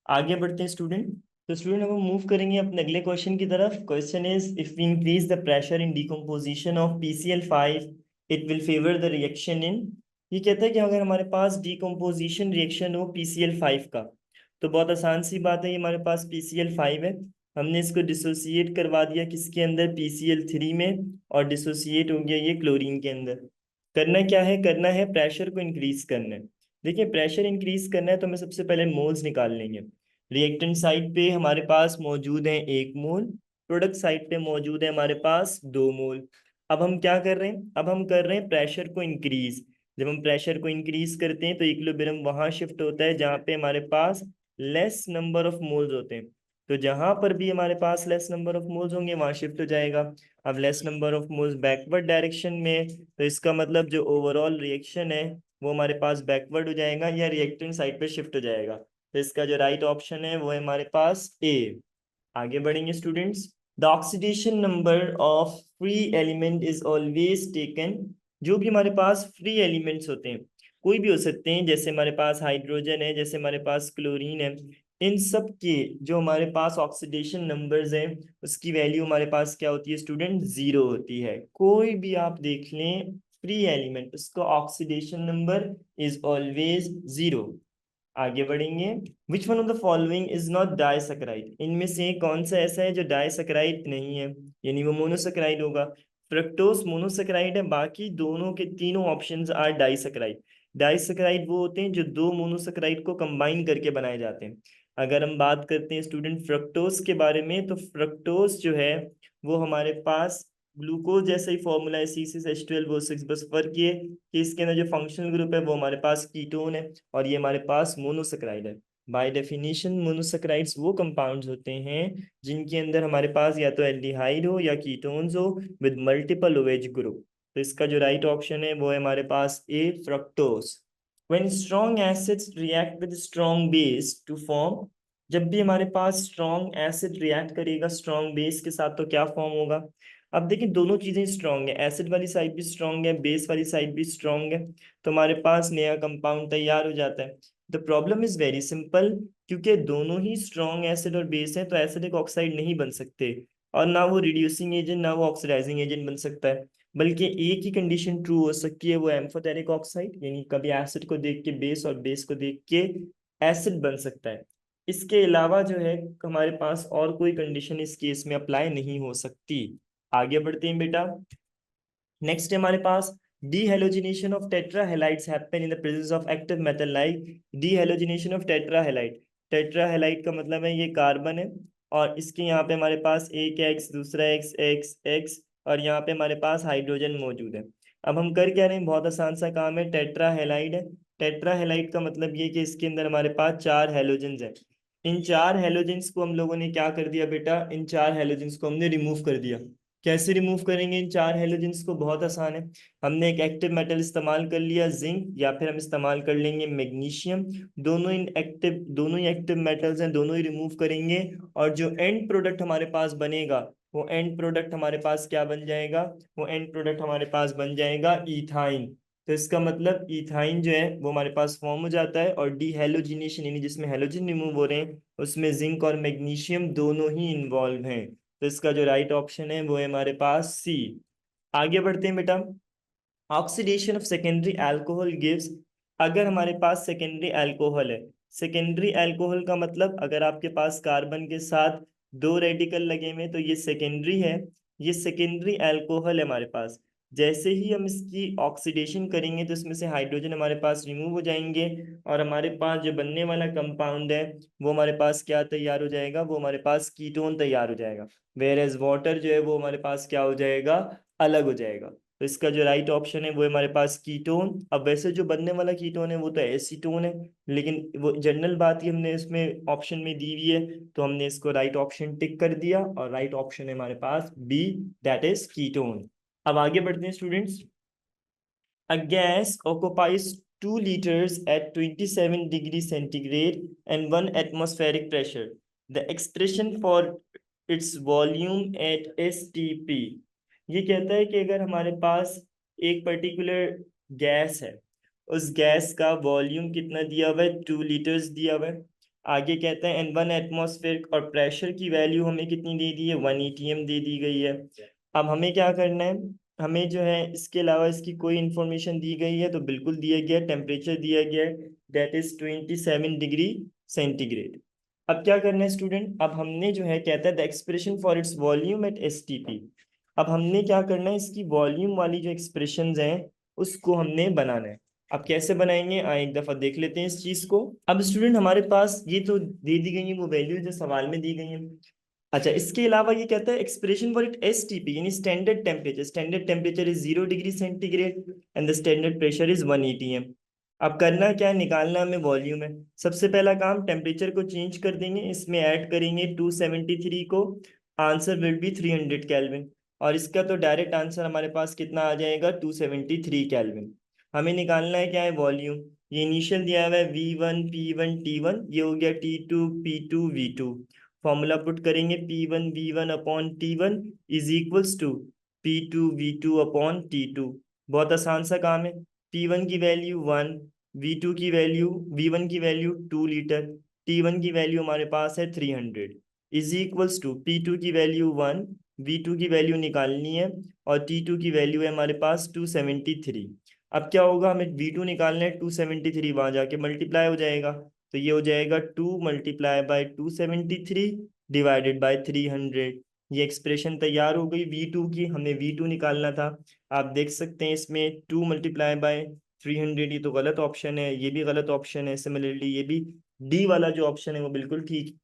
आगे बढ़ते हैं स्टूडेंट। तो स्टूडेंट अब हम मूव करेंगे अपने अगले क्वेश्चन की तरफ। Question is if we increase the pressure in decomposition of PCl5 it will favour the reaction in. ये कहता है कि अगर हमारे पास डिकम्पोजिशन रिएक्शन हो PCl5 का, तो बहुत आसान सी बात है, ये हमारे पास PCl5 है, हमने इसको डिसोसिएट करवा दिया किसके अंदर, PCl3 में, और डिसोसिएट हो गया ये क्लोरीन के अंदर। करना क्या है, करना है प्रेशर को इंक्रीज करना है। देखिए प्रेशर इंक्रीज करना है तो हमें सबसे पहले मोल्स निकाल लेंगे। रिएक्टेंट साइड पे हमारे पास मौजूद है 1 मोल, प्रोडक्ट साइड पे मौजूद है हमारे पास 2 मोल। अब हम क्या कर रहे हैं, अब हम कर रहे हैं प्रेशर को इंक्रीज। जब हम प्रेशर को इंक्रीज करते हैं तो इक्विलिब्रियम वहां शिफ्ट होता है जहां पे हमारे पास लेस नंबर ऑफ मोल्स होते हैं। तो जहां पर भी हमारे पास लेस नंबर ऑफ मोल्स होंगे वहां शिफ्ट हो जाएगा। अब less number of moles backward direction में, तो इसका मतलब जो ओवरऑल रिएक्शन है वो हमारे पास बैकवर्ड हो जाएगा या रिएक्टेंट साइड पे शिफ्ट हो जाएगा। तो इसका जो राइट ऑप्शन है वो है हमारे पास ए। आगे बढ़ेंगे students. The oxidation number of free element is always taken. जो भी हमारे पास फ्री एलिमेंट्स होते हैं, कोई भी हो सकते हैं, जैसे हमारे पास हाइड्रोजन है, जैसे हमारे पास क्लोरीन है, इन सब के जो हमारे पास ऑक्सीडेशन नंबर्स हैं उसकी वैल्यू हमारे पास क्या होती है स्टूडेंट, 0 होती है। कोई भी आप देख लें फ्री एलिमेंट, उसका ऑक्सीडेशन नंबर इज ऑलवेज 0। आगे बढ़ेंगे। Which one of the following is not disaccharide. इनमें से कौन सा ऐसा है जो डाइसैकेराइड नहीं है, यानी वो मोनोसैकेराइड होगा। फ्रक्टोज मोनोसैकेराइड है, बाकी दोनों के तीनों ऑप्शंस आर डाइसैकेराइड। डाइसैकेराइड वो होते हैं जो दो मोनोसैकेराइड को कंबाइन करके बनाए जाते हैं। अगर हम बात करते हैं स्टूडेंट फ्रक्टोज के बारे में, तो फ्रक्टोज जो है वो हमारे पास ग्लूकोज जैसा ही फॉर्मूला है, C6H12O6, बस फर्क ये कि इसके अंदर जो फंक्शनल ग्रुप है वो हमारे पास कीटोन है और ये हमारे पास मोनोसैकेराइड है। बाय डेफिनेशन मोनोसैकेराइड्स वो कंपाउंड्स होते हैं जिनके अंदर हमारे पास या तो एल्डिहाइड हो या कीटोन्स हो विद मल्टीपल OH ग्रुप। तो इसका जो राइट ऑप्शन है वो है हमारे पास A, fructose. When strong acids react with strong base to form. जब भी हमारे पास स्ट्रॉन्ग एसिड रिएक्ट करेगा स्ट्रॉन्ग बेस के साथ तो क्या फॉर्म होगा। अब देखिए दोनों चीजें स्ट्रॉन्ग है, एसिड वाली साइड भी स्ट्रॉन्ग है, बेस वाली साइड भी स्ट्रॉन्ग है, तो हमारे पास नया कंपाउंड तैयार हो जाता है। The problem is very simple, क्योंकि दोनों ही स्ट्रॉन्ग एसिड और बेस है तो एसिडिक ऑक्साइड नहीं बन सकते, और ना वो रिड्यूसिंग एजेंट ना वो ऑक्सीडाइजिंग एजेंट बन सकता है। बल्कि एक ही कंडीशन ट्रू हो सकती है, वो एम्फोटेरिक ऑक्साइड, यानी कभी एसिड को देख के बेस और बेस को देख के एसिड बन सकता है। इसके अलावा जो है हमारे पास और कोई कंडीशन इस केस में अप्लाई नहीं हो सकती। आगे बढ़ते हैं बेटा। नेक्स्ट है हमारे पास dehalogenation of tetrahalides happen in the presence of active metal like dehalogenation of tetrahalide. Tetrahalide का मतलब है ये कार्बन है, और इसके यहाँ पे हमारे पास एक एक्स, दूसरा एक्स, एक्स एक्स, और यहाँ पे हमारे पास हाइड्रोजन मौजूद है। अब हम कर क्या रहे हैं, बहुत आसान सा काम है, टेट्राहेलाइड है। टेट्राहेलाइड का मतलब ये कि इसके अंदर हमारे पास 4 हेलोजेंस हैं। इन 4 हेलोजेंस को हम लोगों ने क्या कर दिया बेटा, इन 4 हेलोजेंस को हमने रिमूव कर दिया। कैसे रिमूव करेंगे इन 4 हेलोजेंस को, बहुत आसान है। हमने एक एक्टिव मेटल इस्तेमाल कर लिया जिंक, या फिर हम इस्तेमाल कर लेंगे मैग्नीशियम। दोनों ही एक्टिव मेटल्स हैं, दोनों ही रिमूव करेंगे, और जो एंड प्रोडक्ट हमारे पास बनेगा वो एंड प्रोडक्ट हमारे पास क्या बन जाएगा, वो एंड प्रोडक्ट हमारे पास बन जाएगा इथाइन। तो इसका मतलब इथाइन जो है वो हमारे पास फॉर्म हो जाता है, और डीहेलोजिनेशन यानी जिसमें हेलोजन रिमूव हो रहे हैं उसमें जिंक और मैग्नीशियम दोनों ही इन्वॉल्व हैं। तो इसका जो राइट ऑप्शन है वो है हमारे पास सी। आगे बढ़ते हैं बेटा। Oxidation of secondary alcohol gives. अगर हमारे पास सेकेंडरी अल्कोहल है, सेकेंडरी अल्कोहल का मतलब अगर आपके पास कार्बन के साथ 2 रेडिकल लगे हुए तो ये सेकेंडरी है, ये सेकेंडरी अल्कोहल है हमारे पास। जैसे ही हम इसकी ऑक्सीडेशन करेंगे तो इसमें से हाइड्रोजन हमारे पास रिमूव हो जाएंगे, और हमारे पास जो बनने वाला कंपाउंड है वो हमारे पास क्या तैयार हो जाएगा, वो हमारे पास कीटोन तैयार हो जाएगा। वेयर एज वाटर जो है वो हमारे पास क्या हो जाएगा, अलग हो जाएगा। तो इसका जो राइट ऑप्शन है वो है हमारे पास कीटोन। अब वैसे जो बनने वाला कीटोन है वो तो एसीटोन है, लेकिन वो जनरल बात ही हमने इसमें ऑप्शन में दी हुई है, तो हमने इसको राइट ऑप्शन टिक कर दिया, और राइट ऑप्शन है हमारे पास बी, दैट इज कीटोन। अब आगे बढ़ते हैं students. A gas occupies 2 liters at 27 degrees centigrade and 1 atmospheric pressure. The expression for its volume at STP. ये कहता है कि अगर हमारे पास एक पर्टिकुलर गैस है, उस गैस का वॉल्यूम कितना दिया हुआ है, 2 लीटर्स दिया हुआ है। आगे कहता है एंड 1 एटमॉस्फेरिक, और प्रेशर की वैल्यू हमें कितनी दे दी है, 1 ATM दे दी गई है। अब हमें क्या करना है, हमें जो है इसके अलावा इसकी कोई इंफॉर्मेशन दी गई है तो बिल्कुल दिया गया, टेम्परेचर दिया गया है, दैट इज 27 डिग्री सेंटीग्रेड। अब क्या करना है स्टूडेंट, अब हमने जो है कहता है the expression for its volume at STP। अब हमने क्या करना है, इसकी वॉल्यूम वाली जो एक्सप्रेशंस हैं उसको हमने बनाना है। अब कैसे बनाएंगे, आए एक दफा देख लेते हैं इस चीज को। अब स्टूडेंट हमारे पास ये तो दे दी गई है वो वैल्यू जो सवाल में दी गई है। अच्छा, इसके अलावा ये कहता है एक्सप्रेशन फॉर इट STP, यानी standard temperature is 0 degree centigrade and the standard pressure is 1 ATM। अब करना क्या है, निकालना हमें वॉल्यूम है। सबसे पहला काम, टेम्परेचर को चेंज कर देंगे, इसमें ऐड करेंगे 273 को, आंसर विल बी 300 केल्विन। और इसका तो डायरेक्ट आंसर हमारे पास कितना आ जाएगा, 273 केल्विन। हमें निकालना है क्या है, वॉल्यूम। ये इनिशियल दिया हुआ है V1 P1 T1, ये हो गया T2 P2 V2। Formula put करेंगे P1 V1 upon T1 is equals to P2 V2 upon T2। बहुत आसान सा काम है। P1 की वैल्यू 1, V2 की वैल्यू, V1 की वैल्यू 2 लीटर, T1 की वैल्यू हमारे पास है 300, इज इक्वल्स टू P2 की वैल्यू 1, V2 की वैल्यू निकालनी है, और T2 की वैल्यू है हमारे पास 273। अब क्या होगा, हमें V2 निकालना है, 273 वहां जाके मल्टीप्लाई हो जाएगा, तो ये हो जाएगा 2 × 273 डिवाइडेड बाय 300। ये एक्सप्रेशन तैयार हो गई V2 की, हमें V2 निकालना था। आप देख सकते हैं इसमें 2 × 300, ये तो गलत ऑप्शन है, ये भी गलत ऑप्शन है। सिमिलरली ये भी डी वाला जो ऑप्शन है वो बिल्कुल ठीक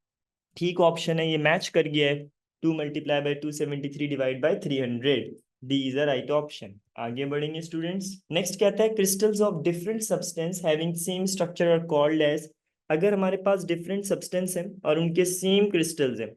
ठीक ऑप्शन है, ये मैच कर गया है। 2 × 273 divide by 300, D is a right option. आगे बढ़ेंगे स्टूडेंट्स। नेक्स्ट कहता है crystals of different substance having same structure are called as. अगर हमारे पास डिफरेंट सब्सटेंस हैं और उनके सेम क्रिस्टल्स हैं,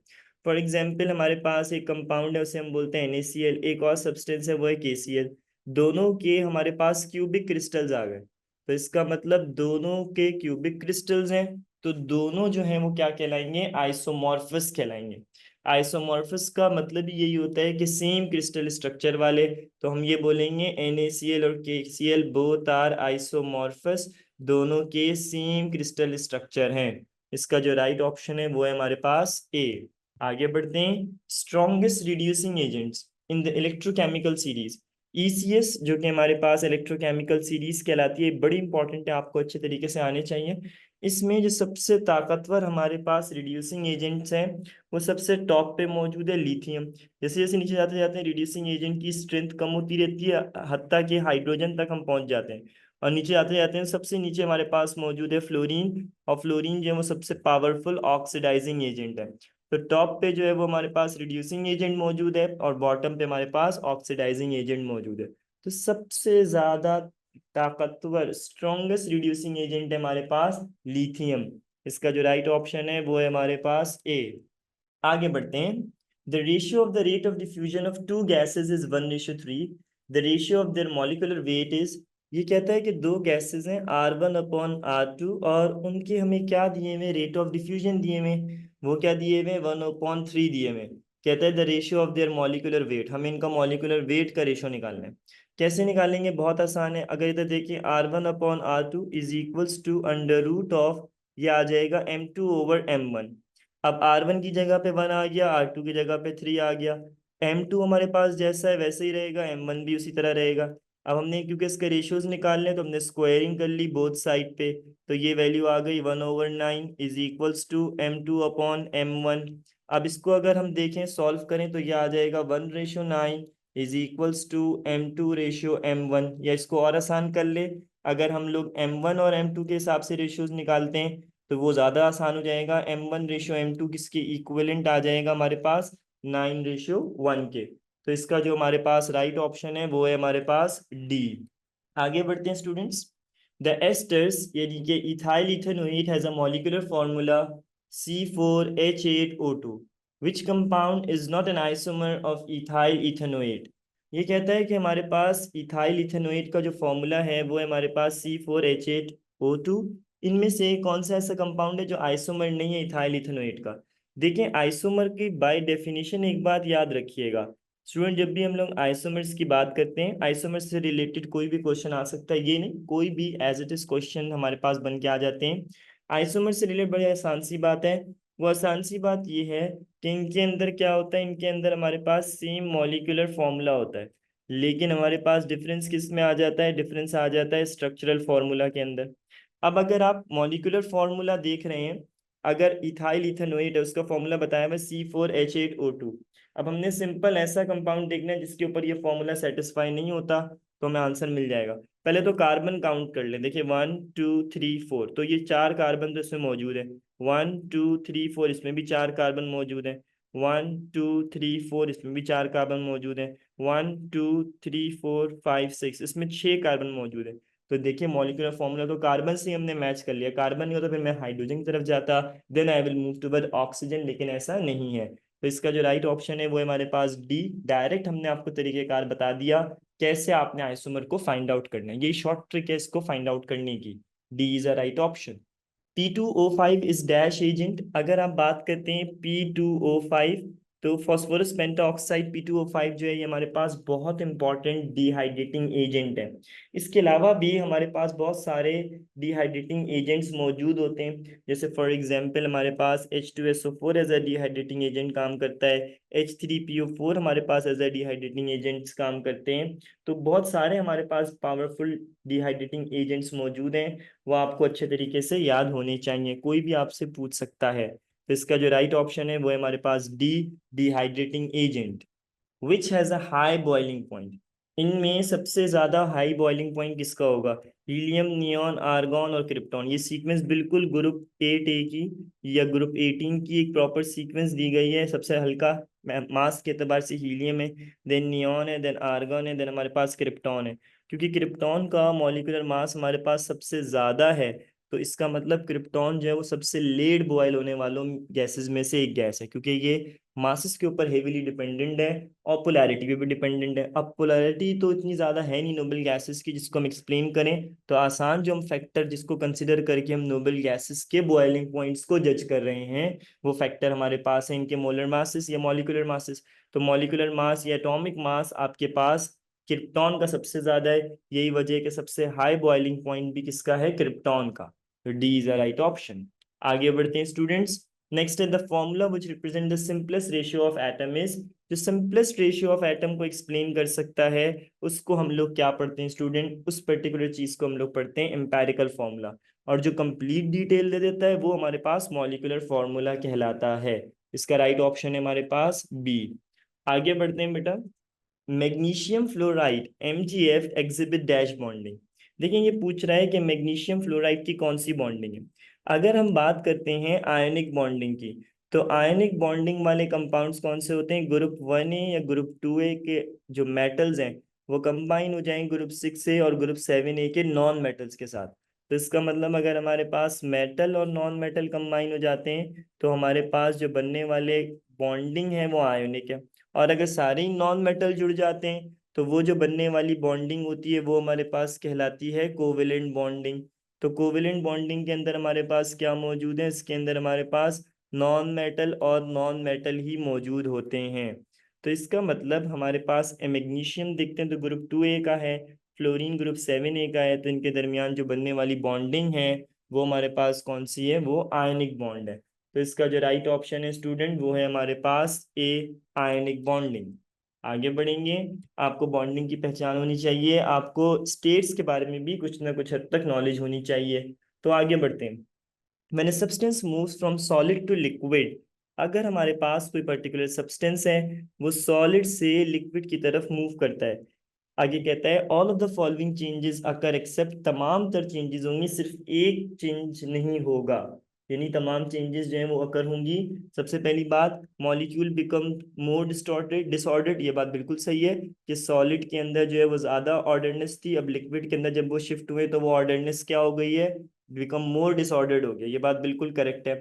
फॉर एग्जाम्पल हमारे पास एक कंपाउंड है उसे हम बोलते हैं NaCl, एक और सब्सटेंस है वो है KCl, दोनों के हमारे पास क्यूबिक क्रिस्टल्स आ गए, तो इसका मतलब दोनों के क्यूबिक क्रिस्टल्स हैं, तो दोनों जो हैं वो क्या कहलाएंगे, आइसोमॉर्फस कहलाएंगे। आइसोमॉर्फस का मतलब ही यही होता है कि सेम क्रिस्टल स्ट्रक्चर वाले, तो हम ये बोलेंगे NaCl और KCl बोथ आर आइसोमॉर्फस, दोनों के सेम क्रिस्टल स्ट्रक्चर हैं। इसका जो राइट ऑप्शन है वो है हमारे पास ए। आगे बढ़ते हैं। Strongest reducing agents in the electrochemical series, ECS जो कि हमारे पास इलेक्ट्रोकेमिकल सीरीज कहलाती है, बड़ी इंपॉर्टेंट है, आपको अच्छे तरीके से आने चाहिए। इसमें जो सबसे ताकतवर हमारे पास रिड्यूसिंग एजेंट्स हैं वो सबसे टॉप पे मौजूद है लिथियम। जैसे जैसे नीचे जाते जाते हैं रिड्यूसिंग एजेंट की स्ट्रेंथ कम होती रहती है, हत्ता कि हाइड्रोजन तक हम पहुंच जाते हैं, और नीचे आते जाते हैं सबसे नीचे हमारे पास मौजूद है फ्लोरीन, और फ्लोरीन जो है वो सबसे पावरफुल ऑक्सीडाइजिंग एजेंट है। तो टॉप पे जो है वो हमारे पास रिड्यूसिंग एजेंट मौजूद है, और बॉटम पे हमारे पास ऑक्सीडाइजिंग एजेंट मौजूद है। तो सबसे ज्यादा ताकतवर स्ट्रॉन्गेस्ट रिड्यूसिंग एजेंट है हमारे पास लिथियम। इसका जो राइट ऑप्शन है वो है हमारे पास ए। आगे बढ़ते हैं। The ratio of the rate of diffusion of to gases is 1:3। The ratio of their molecular weight is, ये कहता है कि दो गैसेज हैं R1/R2, और उनके हमें क्या दिए हुए, रेट ऑफ डिफ्यूजन दिए हुए, वो क्या दिए हुए, 1/3 दिए हुए। कहता है the ratio of their molecular weight, हमें इनका मॉलिक्यूलर वेट का रेशियो निकालना है। कैसे निकालेंगे, बहुत आसान है। अगर इधर देखिए R1/R2 इज इक्वल्स टू √, ये आ जाएगा M2/M1। अब R1 की जगह पे 1 आ गया, R2 की जगह पे 3 आ गया। M2 हमारे पास जैसा है वैसे ही रहेगा, M1 भी उसी तरह रहेगा। अब हमने क्योंकि इसके रेशियोज निकालने हैं, तो हमने स्क्वायरिंग कर ली बोथ साइड पे, तो ये वैल्यू आ गई 1/9 इज इक्वल्स टू M2/M1। अब इसको अगर हम देखें, सॉल्व करें, तो ये आ जाएगा 1:9 is equals to M2 ratio M1, या इसको और आसान कर ले, अगर हम लोग M1 और M2 के हिसाब से रेशियोज निकालते हैं तो वो ज़्यादा आसान हो जाएगा। M1 रेशियो M2 किसके इक्विवेलेंट आ जाएगा हमारे पास, 9:1 के। तो इसका जो हमारे पास राइट ऑप्शन है वो है हमारे पास डी। आगे बढ़ते हैं स्टूडेंट्स। द एस्टर्स यानी कि ethyl ethanoate has a molecular formula C4H8O2, which compound is not an isomer of ethyl ethanoate. ये कहता है कि हमारे पास इथाइल इथेनोएट का जो फॉर्मूला है वो है हमारे पास C4H8O2। इनमें से कौन सा ऐसा कंपाउंड है जो आइसोमर नहीं है इथाइल इथेनोएट का। देखें, आइसोमर की बाय डेफिनेशन एक बात याद रखिएगा स्टूडेंट, जब भी हम लोग आइसोमर्स की बात करते हैं, आइसोमर्स से रिलेटेड कोई भी क्वेश्चन आ सकता है, ये नहीं कोई भी एज इट इज क्वेश्चन हमारे पास बन के आ जाते हैं। आइसोमर से रिलेटेड बड़ी आसान सी बात है। वो आसान सी बात ये है कि इनके अंदर क्या होता है, इनके अंदर हमारे पास सेम मॉलिक्यूलर फॉर्मूला होता है, लेकिन हमारे पास डिफरेंस किस में आ जाता है, डिफरेंस आ जाता है स्ट्रक्चरल फॉर्मूला के अंदर। अब अगर आप मॉलिक्यूलर फॉर्मूला देख रहे हैं, अगर इथाइल इथेनोएट है उसका फॉर्मूला बताया हुआ C4H8O2। अब हमने सिंपल ऐसा कंपाउंड देखना है जिसके ऊपर ये फॉर्मूला सेटिस्फाई नहीं होता, तो हमें आंसर मिल जाएगा। पहले तो कार्बन काउंट कर लें, देखिए 1 2 3 4, तो ये 4 कार्बन तो इसमें मौजूद है। 1 2 3 4, इसमें भी 4 कार्बन मौजूद है। 1 2 3 4, इसमें भी 4 कार्बन मौजूद है। 1 2 3 4 5 6, इसमें 6 कार्बन मौजूद है। तो देखिए मॉलिक्यूलर फॉर्मूला तो कार्बन से ही हमने मैच कर लिया, कार्बन नहीं होता फिर मैं हाइड्रोजन की तरफ जाता, then I will move toward oxygen, लेकिन ऐसा नहीं है। तो इसका जो राइट ऑप्शन है वो है हमारे पास डी। डायरेक्ट हमने आपको तरीकेकार बता दिया कैसे आपने आइसोमर को फाइंड आउट करना है, यही शॉर्ट ट्रिक है इसको फाइंड आउट करने की। D is a right option. P2O5 is dash agent. अगर आप बात करते हैं P2O5, तो फॉस्फोरस पेंटाऑक्साइड P2O5 जो है ये हमारे पास बहुत इंपॉर्टेंट डिहाइड्रेटिंग एजेंट है। इसके अलावा भी हमारे पास बहुत सारे डिहाइड्रेटिंग एजेंट्स मौजूद होते हैं, जैसे फॉर एग्जांपल हमारे पास H2SO4 as a dehydrating agent काम करता है। H3PO4 हमारे पास एज अ डिहाइड्रेटिंग एजेंट्स काम करते हैं। तो बहुत सारे हमारे पास पावरफुल डिहाइड्रेटिंग एजेंट्स मौजूद हैं, वो आपको अच्छे तरीके से याद होने चाहिए, कोई भी आपसे पूछ सकता है। तो इसका जो राइट ऑप्शन है वो है हमारे पास D, dehydrating agent. Which has a high boiling point. इनमें सबसे ज्यादा हाई बॉइलिंग पॉइंट किसका होगा, हीलियम, नियॉन, आर्गॉन और क्रिप्टॉन। ये सीक्वेंस बिल्कुल ग्रुप 8A की या ग्रुप 18 की एक प्रॉपर सीक्वेंस दी गई है। सबसे हल्का मास के एतबार से हीलियम है, देन नियॉन है, देन आर्गॉन है, देन हमारे पास क्रिप्टॉन है। क्योंकि क्रिप्टॉन का मॉलिक्यूलर मास हमारे पास सबसे ज्यादा है, तो इसका मतलब क्रिप्टॉन जो है वो सबसे लेट बॉयल होने वालों गैसेस में से एक गैस है, क्योंकि ये मासेस के ऊपर हेवीली डिपेंडेंट है और पोलैरिटी पे भी डिपेंडेंट है। अब पोलैरिटी तो इतनी ज़्यादा है नहीं नोबल गैसेस की जिसको हम एक्सप्लेन करें, तो आसान जो हम फैक्टर जिसको कंसिडर करके हम नोबल गैसेस के बॉइलिंग पॉइंट्स को जज कर रहे हैं, वो फैक्टर हमारे पास है इनके मोलर मासेस या मॉलिक्यूलर मासेस। तो मॉलिक्यूलर मास या एटॉमिक मास आपके पास क्रिप्टॉन का सबसे ज्यादा है, यही वजह है कि सबसे हाई बॉइलिंग पॉइंट भी किसका है, क्रिप्टॉन का। तो D is the right option. आगे बढ़ते हैं स्टूडेंट्स। नेक्स्ट है the formula which represent the simplest ratio of atom is. जो सिंपलेस्ट रेशियो ऑफ एटम को एक्सप्लेन कर सकता है उसको हम लोग क्या पढ़ते हैं स्टूडेंट, उस पर्टिकुलर चीज को हम लोग पढ़ते हैं एम्पेरिकल फॉर्मूला। और जो कंप्लीट डिटेल दे देता है वो हमारे पास मॉलिक्यूलर फॉर्मूला कहलाता है। इसका राइट ऑप्शन है हमारे पास बी। आगे बढ़ते हैं बेटा। Magnesium fluoride MgF exhibit dash bonding. देखिए ये पूछ रहा है कि मैग्नीशियम फ्लोराइड की कौन सी बॉन्डिंग है। अगर हम बात करते हैं आयनिक बॉन्डिंग की, तो आयनिक बॉन्डिंग वाले कंपाउंड्स कौन से होते हैं, ग्रुप 1A या ग्रुप 2A के जो मेटल्स हैं वो कंबाइन हो जाएंगे ग्रुप 6A और ग्रुप 7A के नॉन मेटल्स के साथ। तो इसका मतलब अगर हमारे पास मेटल और नॉन मेटल कंबाइन हो जाते हैं तो हमारे पास जो बनने वाले बॉन्डिंग है वो आयोनिक है। और अगर सारे ही नॉन मेटल जुड़ जाते हैं तो वो जो बनने वाली बॉन्डिंग होती है वो हमारे पास कहलाती है कोवेलेंट बॉन्डिंग। तो कोवेलेंट बॉन्डिंग के अंदर हमारे पास क्या मौजूद है, इसके अंदर हमारे पास नॉन मेटल और नॉन मेटल ही मौजूद होते हैं। तो इसका मतलब हमारे पास मैग्नीशियम देखते हैं तो ग्रुप 2A का है, फ्लोरीन ग्रुप 7A का है, तो इनके दरमियान जो बनने वाली बॉन्डिंग है वो हमारे पास कौन सी है, वो आयनिक बॉन्ड है। तो इसका जो राइट ऑप्शन है स्टूडेंट वो है हमारे पास ए, आयनिक बॉन्डिंग। आगे बढ़ेंगे। आपको बॉन्डिंग की पहचान होनी चाहिए, आपको स्टेट्स के बारे में भी कुछ ना कुछ हद तक नॉलेज होनी चाहिए। तो आगे बढ़ते हैं। When a substance moves from solid to liquid, अगर हमारे पास कोई पर्टिकुलर सब्सटेंस है, वो सॉलिड से लिक्विड की तरफ मूव करता है। आगे कहता है all of the following changes occur except, तमाम तर चेंजेस होंगी, सिर्फ एक चेंज नहीं होगा। यानी तमाम चेंजेस जो हैं वो अकर होंगी। सबसे पहली बात, molecule become more distorted disordered, ये बात बिल्कुल सही है कि सॉलिड के अंदर जो है वो ज्यादा ऑर्डरनेस थी, अब लिक्विड के अंदर जब वो शिफ्ट हुए तो वो ऑर्डरनेस क्या हो गई है, बिकम मोर डिसऑर्डर्ड हो गया। ये बात बिल्कुल करेक्ट है।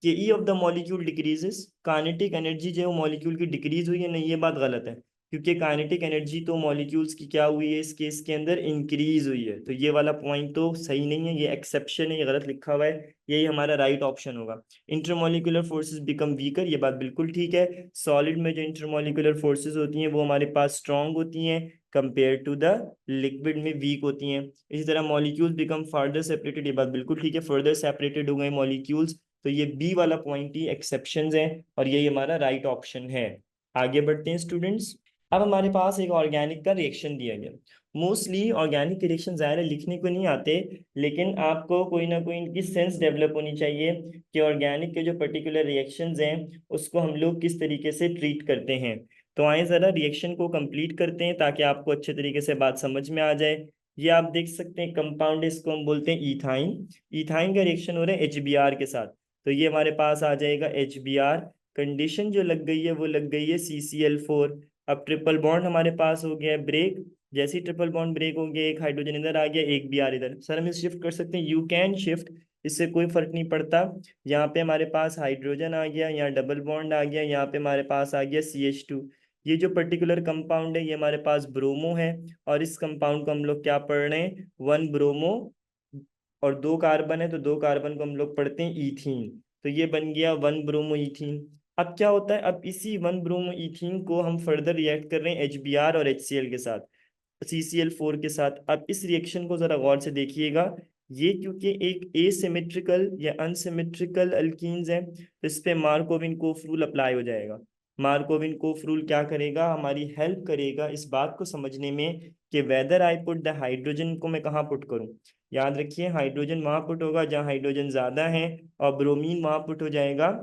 कि ई of the molecule decreases, kinetic energy जो है वो मॉलिक्यूल की डिक्रीज हुई है, नहीं ये बात गलत है, क्योंकि काइनेटिक एनर्जी तो मॉलिक्यूल्स की क्या हुई है इस केस के अंदर, इंक्रीज हुई है। तो ये वाला पॉइंट तो सही नहीं है, ये एक्सेप्शन है, ये गलत लिखा हुआ है, यही हमारा राइट ऑप्शन होगा। इंटरमोलिकुलर फोर्सेस बिकम वीकर, ये बात बिल्कुल ठीक है। सॉलिड में जो इंटरमोलिकुलर फोर्सेस होती हैं वो हमारे पास स्ट्रांग होती हैं, कंपेयर टू द लिक्विड में वीक होती हैं। इसी तरह मॉलिक्यूल्स बिकम फर्दर सेपरेटेड, ये बात बिल्कुल ठीक है, फर्दर सेपरेटेड हो गए मॉलिक्यूल्स। तो ये बी वाला पॉइंट ही एक्सेप्शंस है, और यही हमारा राइट ऑप्शन है। आगे बढ़ते हैं स्टूडेंट्स। अब हमारे पास एक ऑर्गेनिक का रिएक्शन दिया गया। मोस्टली ऑर्गेनिक रिएक्शन ज़्यादा लिखने को नहीं आते, लेकिन आपको कोई ना कोई इनकी सेंस डेवलप होनी चाहिए कि ऑर्गेनिक के जो पर्टिकुलर रिएक्शंस हैं उसको हम लोग किस तरीके से ट्रीट करते हैं। तो आए ज़रा रिएक्शन को कंप्लीट करते हैं ताकि आपको अच्छे तरीके से बात समझ में आ जाए। ये आप देख सकते हैं कंपाउंड, इसको हम बोलते हैं ईथाइन। ईथाइन का रिएक्शन हो रहा है HBr के साथ, तो ये हमारे पास आ जाएगा HBr। कंडीशन जो लग गई है वो लग गई है CCl4। अब ट्रिपल बॉन्ड हमारे पास हो गया है ब्रेक। जैसे ही ट्रिपल बॉन्ड ब्रेक हो गया, एक हाइड्रोजन इधर आ गया, एक Br इधर। सर हम इसे शिफ्ट कर सकते हैं, यू कैन शिफ्ट, इससे कोई फर्क नहीं पड़ता। यहाँ पे हमारे पास हाइड्रोजन आ गया, यहाँ डबल बॉन्ड आ गया, यहाँ पे हमारे पास आ गया CH2। ये जो पर्टिकुलर कंपाउंड है ये हमारे पास ब्रोमो है, और इस कंपाउंड को हम लोग क्या पढ़ रहे हैं, वन ब्रोमो, और दो कार्बन है तो दो कार्बन को हम लोग पढ़ते हैं ईथीन। तो ये बन गया वन ब्रोमो ईथीन। अब क्या होता है, अब इसी वन ब्रोमो ईथीन को हम फर्दर रिएक्ट कर रहे हैं HBr और HCl के साथ, CCl4 के साथ। अब इस रिएक्शन को जरा गौर से देखिएगा। ये क्योंकि एक एसिमेट्रिकल या अनसिमेट्रिकल अल्कीन्स है, तो इस पे मार्कोविन कोफ रूल अप्लाई हो जाएगा। मार्कोविन कोफ रूल क्या करेगा, हमारी हेल्प करेगा इस बात को समझने में कि whether I put the hydrogen को मैं कहाँ पुट करूँ। याद रखिए हाइड्रोजन वहां पुट होगा जहाँ हाइड्रोजन ज्यादा है, और ब्रोमीन वहां पुट हो जाएगा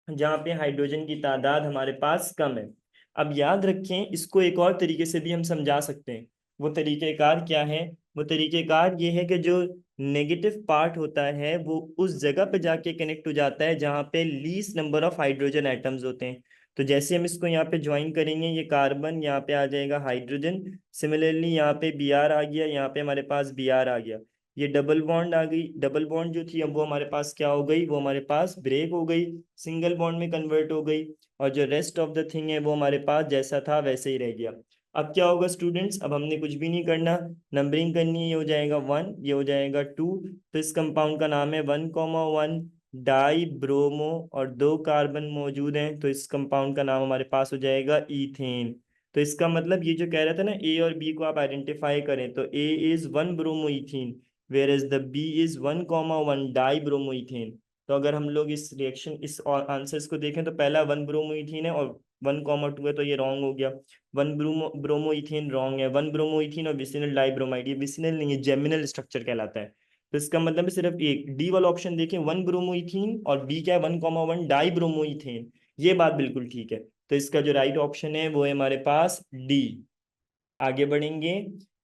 जहाँ पे हाइड्रोजन की तादाद हमारे पास कम है। अब याद रखें इसको एक और तरीके से भी हम समझा सकते हैं। वो तरीकेकार क्या है, वो तरीकेकार ये है कि जो नेगेटिव पार्ट होता है वो उस जगह पे जाके कनेक्ट हो जाता है जहाँ पे least number of hydrogen atoms होते हैं। तो जैसे हम इसको यहाँ पे ज्वाइन करेंगे, ये कार्बन यहाँ पे आ जाएगा हाइड्रोजन, सिमिलरली यहाँ पे Br आ गया, यहाँ पे हमारे पास Br आ गया। ये डबल बॉन्ड आ गई, डबल बॉन्ड जो थी अब वो हमारे पास क्या हो गई, वो हमारे पास ब्रेक हो गई, सिंगल बॉन्ड में कन्वर्ट हो गई, और जो रेस्ट ऑफ द थिंग है वो हमारे पास जैसा था वैसे ही रह गया। अब क्या होगा स्टूडेंट्स, अब हमने कुछ भी नहीं करना, नंबरिंग करनी है। ये हो जाएगा 1, ये हो जाएगा 2। तो इस कंपाउंड का नाम है 1,1 डाई ब्रोमो, और दो कार्बन मौजूद हैं, तो इस कंपाउंड का नाम हमारे पास हो जाएगा ईथेन। तो इसका मतलब ये जो कह रहा था ना, ए और बी को आप आइडेंटिफाई करें, तो A is one bromo ethene, whereas the B is 1,1 di bromo ethane. तो अगर हम लोग इस रिएक्शन इस आंसर्स को देखें तो पहला वन ब्रोमो इथीन है और 1,2 है, तो ये रॉन्ग हो गया। One bromo bromo ethane wrong है, वन ब्रोमो इथीन और विसिनल डाइब्रोमाइड, ये विसिनल नहीं है, जेमिनल स्ट्रक्चर कहलाता है। तो इसका मतलब है सिर्फ एक डी वाला ऑप्शन देखें, वन ब्रोमो इथीन, और बी क्या है, 1,1 डाई ब्रोमो इथेन। ये बात बिल्कुल ठीक है। तो इसका जो राइट ऑप्शन है वो है हमारे पास डी। आगे बढ़ेंगे।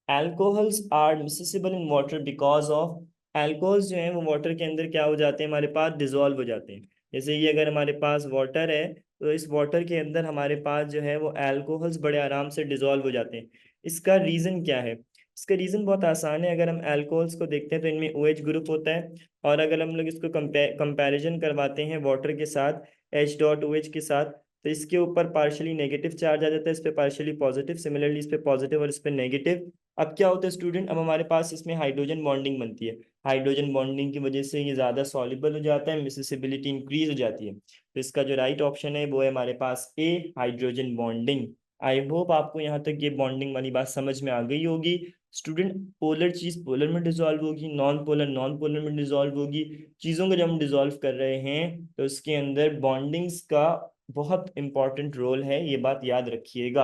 Alcohols are miscible in water because of, alcohols जो हैं वो वाटर के अंदर क्या हो जाते हैं, हमारे पास डिजोल्व हो जाते हैं। जैसे ये अगर हमारे पास वाटर है, तो इस वाटर के अंदर हमारे पास जो है वो एल्कोहल्स बड़े आराम से डिजोल्व हो जाते हैं। इसका रीज़न क्या है, इसका रीज़न बहुत आसान है। अगर हम एल्कोहल्स को देखते हैं तो इनमें OH ग्रुप होता है, और अगर हम लोग इसको कंपैरिजन करवाते हैं वाटर के साथ, H.OH के साथ, तो इसके ऊपर पार्शियली नेगेटिव चार्ज आ जाता है, इस पे पार्शियली पॉजिटिव, सिमिलरली इस पे पॉजिटिव और इस पे नेगेटिव। अब क्या होता है स्टूडेंट, अब हमारे पास इसमें हाइड्रोजन बॉन्डिंग बनती है, हाइड्रोजन बॉन्डिंग की वजह से ये ज़्यादा सॉल्युबल हो जाता है, मिसेसिबिलिटी इंक्रीज हो जाती है। तो इसका जो राइट ऑप्शन है वो है हमारे पास ए, हाइड्रोजन बॉन्डिंग। आई होप आपको यहाँ तक ये बॉन्डिंग वाली बात समझ में आ गई होगी। स्टूडेंट, पोलर चीज पोलर में डिजोल्व होगी, नॉन पोलर में डिजोल्व होगी। चीज़ों को जब हम डिजोल्व कर रहे हैं तो उसके अंदर बॉन्डिंग्स का बहुत इंपॉर्टेंट रोल है, ये बात याद रखिएगा।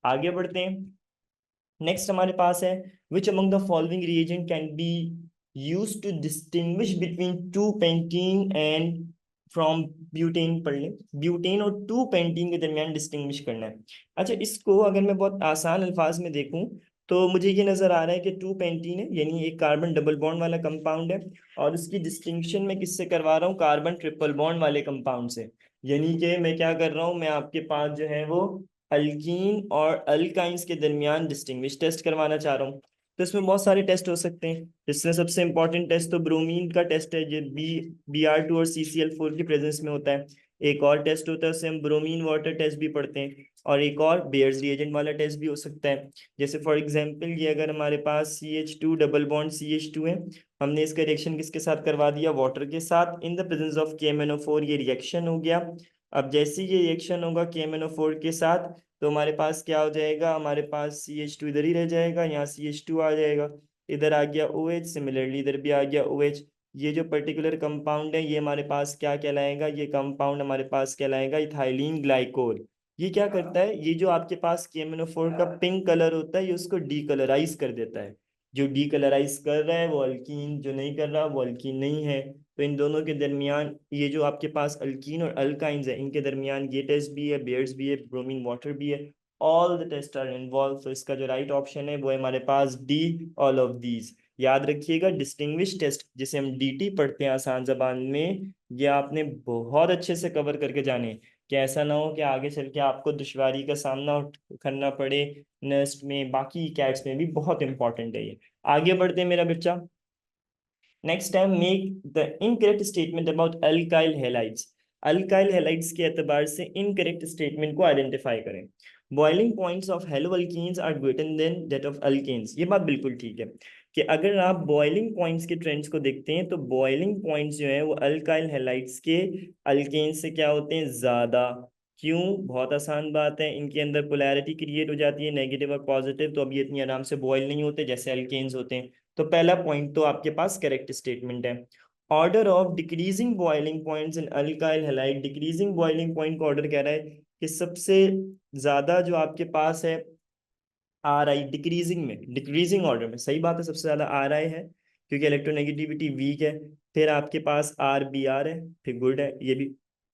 आगे बढ़ते हैं। नेक्स्ट हमारे पास है, which among the following reagent can be use to distinguish between two pentene and from butane पढ़ लें। ब्यूटेन और टू पेंटीन के दरमियान डिस्टिंग्विश करना है। अच्छा, इसको अगर मैं बहुत आसान अल्फाज में देखूं तो मुझे ये नजर आ रहा है कि टू पेंटीन है, यानी एक कार्बन डबल बॉन्ड वाला कंपाउंड है, और उसकी डिस्टिंक्शन मैं किससे करवा रहा हूँ, कार्बन ट्रिपल बॉन्ड वाले कंपाउंड से। यानी कि मैं क्या कर रहा हूँ, मैं आपके पास जो है वो अल्कीन और अल्काइंस के दरमियान डिस्टिंग्विश टेस्ट करवाना चाह रहा हूँ। तो इसमें बहुत सारे टेस्ट हो सकते हैं, जिसमें सबसे इंपॉर्टेंट टेस्ट तो ब्रोमीन का टेस्ट है, जो Br2 और CCl4 की प्रेजेंस में होता है। एक और टेस्ट होता है, उसे हम ब्रोमीन वाटर टेस्ट भी पढ़ते हैं, और एक और बेयर्स रिएजेंट वाला टेस्ट भी हो सकता है। जैसे फॉर एग्जांपल, ये अगर हमारे पास CH2 डबल बॉन्ड CH2 है, हमने इसका रिएक्शन किसके साथ करवा दिया, वाटर के साथ, इन द प्रेजेंस ऑफ KMnO4, ये रिएक्शन हो गया। अब जैसे ये रिएक्शन होगा KMnO4 के साथ, तो हमारे पास क्या हो जाएगा, हमारे पास CH2 इधर ही रह जाएगा, यहाँ CH2 आ जाएगा, इधर आ गया OH, सिमिलरली इधर भी आ गया OH। ये जो पर्टिकुलर कंपाउंड है ये हमारे पास क्या कहलाएगा, ये कंपाउंड हमारे पास कहलाएगा इथाइलिन ग्लाइकोल। ये क्या करता है, ये जो आपके पास KMnO4 का पिंक कलर होता है, ये उसको डीकलराइज कर देता है। जो डीकलराइज कर रहा है वो अल्कीन, जो नहीं कर रहा वो अल्कीन नहीं है। तो इन दोनों के दरमियान, ये जो आपके पास अल्कीन और अल्काइंस है, इनके दरमियान ये टेस्ट भी है, बेयर्स भी है, ब्रोमीन वाटर भी है। All the test are involve. तो इसका जो राइट ऑप्शन है वो है हमारे पास डी, ऑल ऑफ दीज। याद रखिएगा, डिस्टिंग्विश टेस्ट जिसे हम DT पढ़ते हैं आसान जबान में, ये आपने बहुत अच्छे से कवर करके जाने, कि ऐसा ना हो कि आगे चल के आपको दुश्वारी का सामना करना पड़े। नेक्स्ट में बाकी कैट्स में भी बहुत इंपॉर्टेंट है ये। आगे बढ़ते हैं मेरा बच्चा। Next time make the incorrect statement about alkyl halides. Alkyl halides के एतबार से इनकरेक्ट स्टेटमेंट को आइडेंटिफाई करें। Boiling points of halo alkenes are greater than that of alkanes. ये बात बिल्कुल ठीक है कि अगर आप बॉइलिंग पॉइंट्स के ट्रेंड्स को देखते हैं तो बॉइलिंग पॉइंट्स जो है वो अल्काइल हैलाइड्स के अल्केन्स से क्या होते हैं, ज्यादा। क्यों? बहुत आसान बात है, इनके अंदर पोलैरिटी क्रिएट हो जाती है, नेगेटिव और पॉजिटिव, तो अब ये इतनी आराम से बॉयल नहीं होते जैसे अल्केन्स होते हैं। तो पहला पॉइंट तो आपके पास करेक्ट स्टेटमेंट है। Order of decreasing boiling points in alkyl halide. Decreasing boiling point का ऑर्डर कह रहा है कि सबसे ज्यादा जो आपके पास है RI, डिक्रीजिंग में, डिक्रीजिंग ऑर्डर में, सही बात है, सबसे ज्यादा RI है क्योंकि इलेक्ट्रोनेगेटिविटी वीक है। फिर आपके पास RBr है, फिर गुड है, ये भी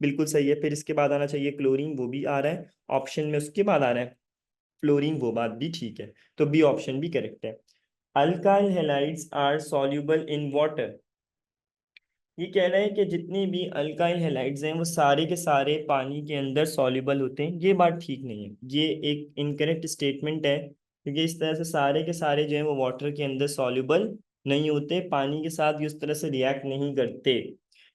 बिल्कुल सही है। फिर इसके बाद आना चाहिए क्लोरीन, वो भी आ रहा है ऑप्शन में, उसके बाद आ रहा है फ्लोरीन, वो बात भी ठीक है। तो बी ऑप्शन भी करेक्ट है। Alkyl halides are soluble in water. ये कह रहा है कि जितनी भी अल्काइल हैलाइड्स हैं वो सारे के सारे पानी के अंदर सॉल्युबल होते हैं। ये बात ठीक नहीं है, ये एक इनकरेक्ट स्टेटमेंट है, क्योंकि इस तरह से सारे के सारे जो हैं वो वाटर के अंदर सॉल्युबल नहीं होते, पानी के साथ ये उस तरह से रिएक्ट नहीं करते।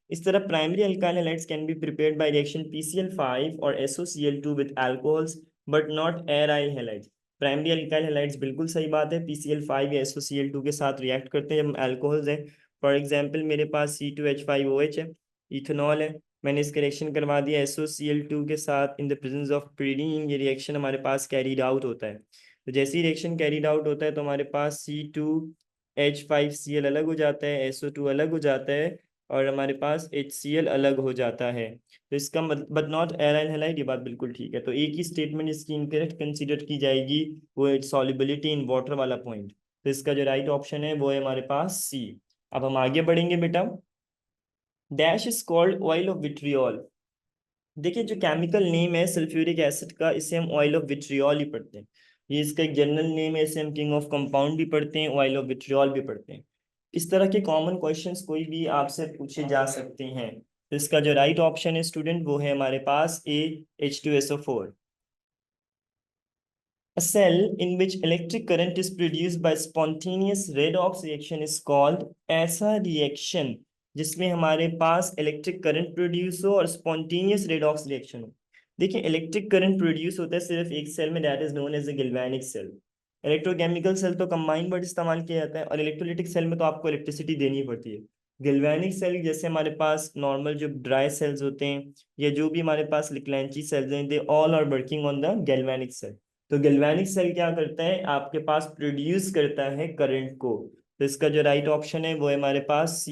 इस तरह primary alkyl halides can be prepared by reaction PCl5 और SOCl2 with alcohols but not aryl halides. Primary alkyl halides बिल्कुल सही बात है, PCl5 या SOCl2 के साथ रिएक्ट करते हैं जब अल्कोहल्स हैं। फॉर एग्जाम्पल मेरे पास C2H5OH है, इथेनॉल है, मैंने इसका रिएक्शन करवा दिया SOCl2 के साथ इन द प्रेजेंस ऑफ pyridine। ये रिएक्शन हमारे पास कैरीड आउट होता है। तो जैसे ही रिएक्शन कैरीड आउट होता है तो हमारे पास C2H5Cl अलग हो जाता है, SO2 अलग हो जाता है, और हमारे पास HCl अलग हो जाता है। तो इसका बट नॉट एराइल हैलाइड, ये बात बिल्कुल ठीक है। तो एक ही स्टेटमेंट इसकी इनकरेक्ट कंसीडर की जाएगी, वो है सॉल्युबिलिटी इन वाटर वाला पॉइंट। तो इसका जो राइट ऑप्शन है वो है हमारे पास C। अब हम आगे बढ़ेंगे बेटा। Dash is called oil of vitriol. देखिए, जो केमिकल नेम है सल्फ्यूरिक एसिड का, इसे हम ऑयल ऑफ विट्रियोल ही पढ़ते हैं। ये इसका एक जनरल नेम है, इसे हम किंग ऑफ कंपाउंड भी पढ़ते हैं, ऑयल ऑफ विट्रियोल भी पढ़ते हैं। इस तरह के कॉमन क्वेश्चंस कोई भी आपसे पूछे जा सकते हैं। तो इसका जो राइट ऑप्शन है स्टूडेंट वो है हमारे पास A, H2SO4। A cell in which electric current is produced by spontaneous redox reaction is called। ऐसा रिएक्शन जिसमें हमारे पास इलेक्ट्रिक करंट प्रोड्यूस हो और स्पॉन्टेनियस रेडॉक्स रिएक्शन हो। देखिए, इलेक्ट्रिक करंट प्रोड्यूस होता है सिर्फ एक सेल में, that is known as a galvanic cell. Electrochemical cell तो कंबाइंड वर्ड इस्तेमाल किया जाता है, और इलेक्ट्रोलिटिक सेल में तो आपको इलेक्ट्रिसिटी देनी पड़ती है। गैल्वेनिक सेल जैसे हमारे पास नॉर्मल जो ड्राई सेल्स होते हैं, या जो भी हमारे पास लिक्लेंची सेल्स हैं, they all are working on the galvanic cell. तो गैल्वेनिक सेल क्या करता है, आपके पास प्रोड्यूस करता है करंट को। तो इसका जो राइट ऑप्शन है वो है हमारे पास C।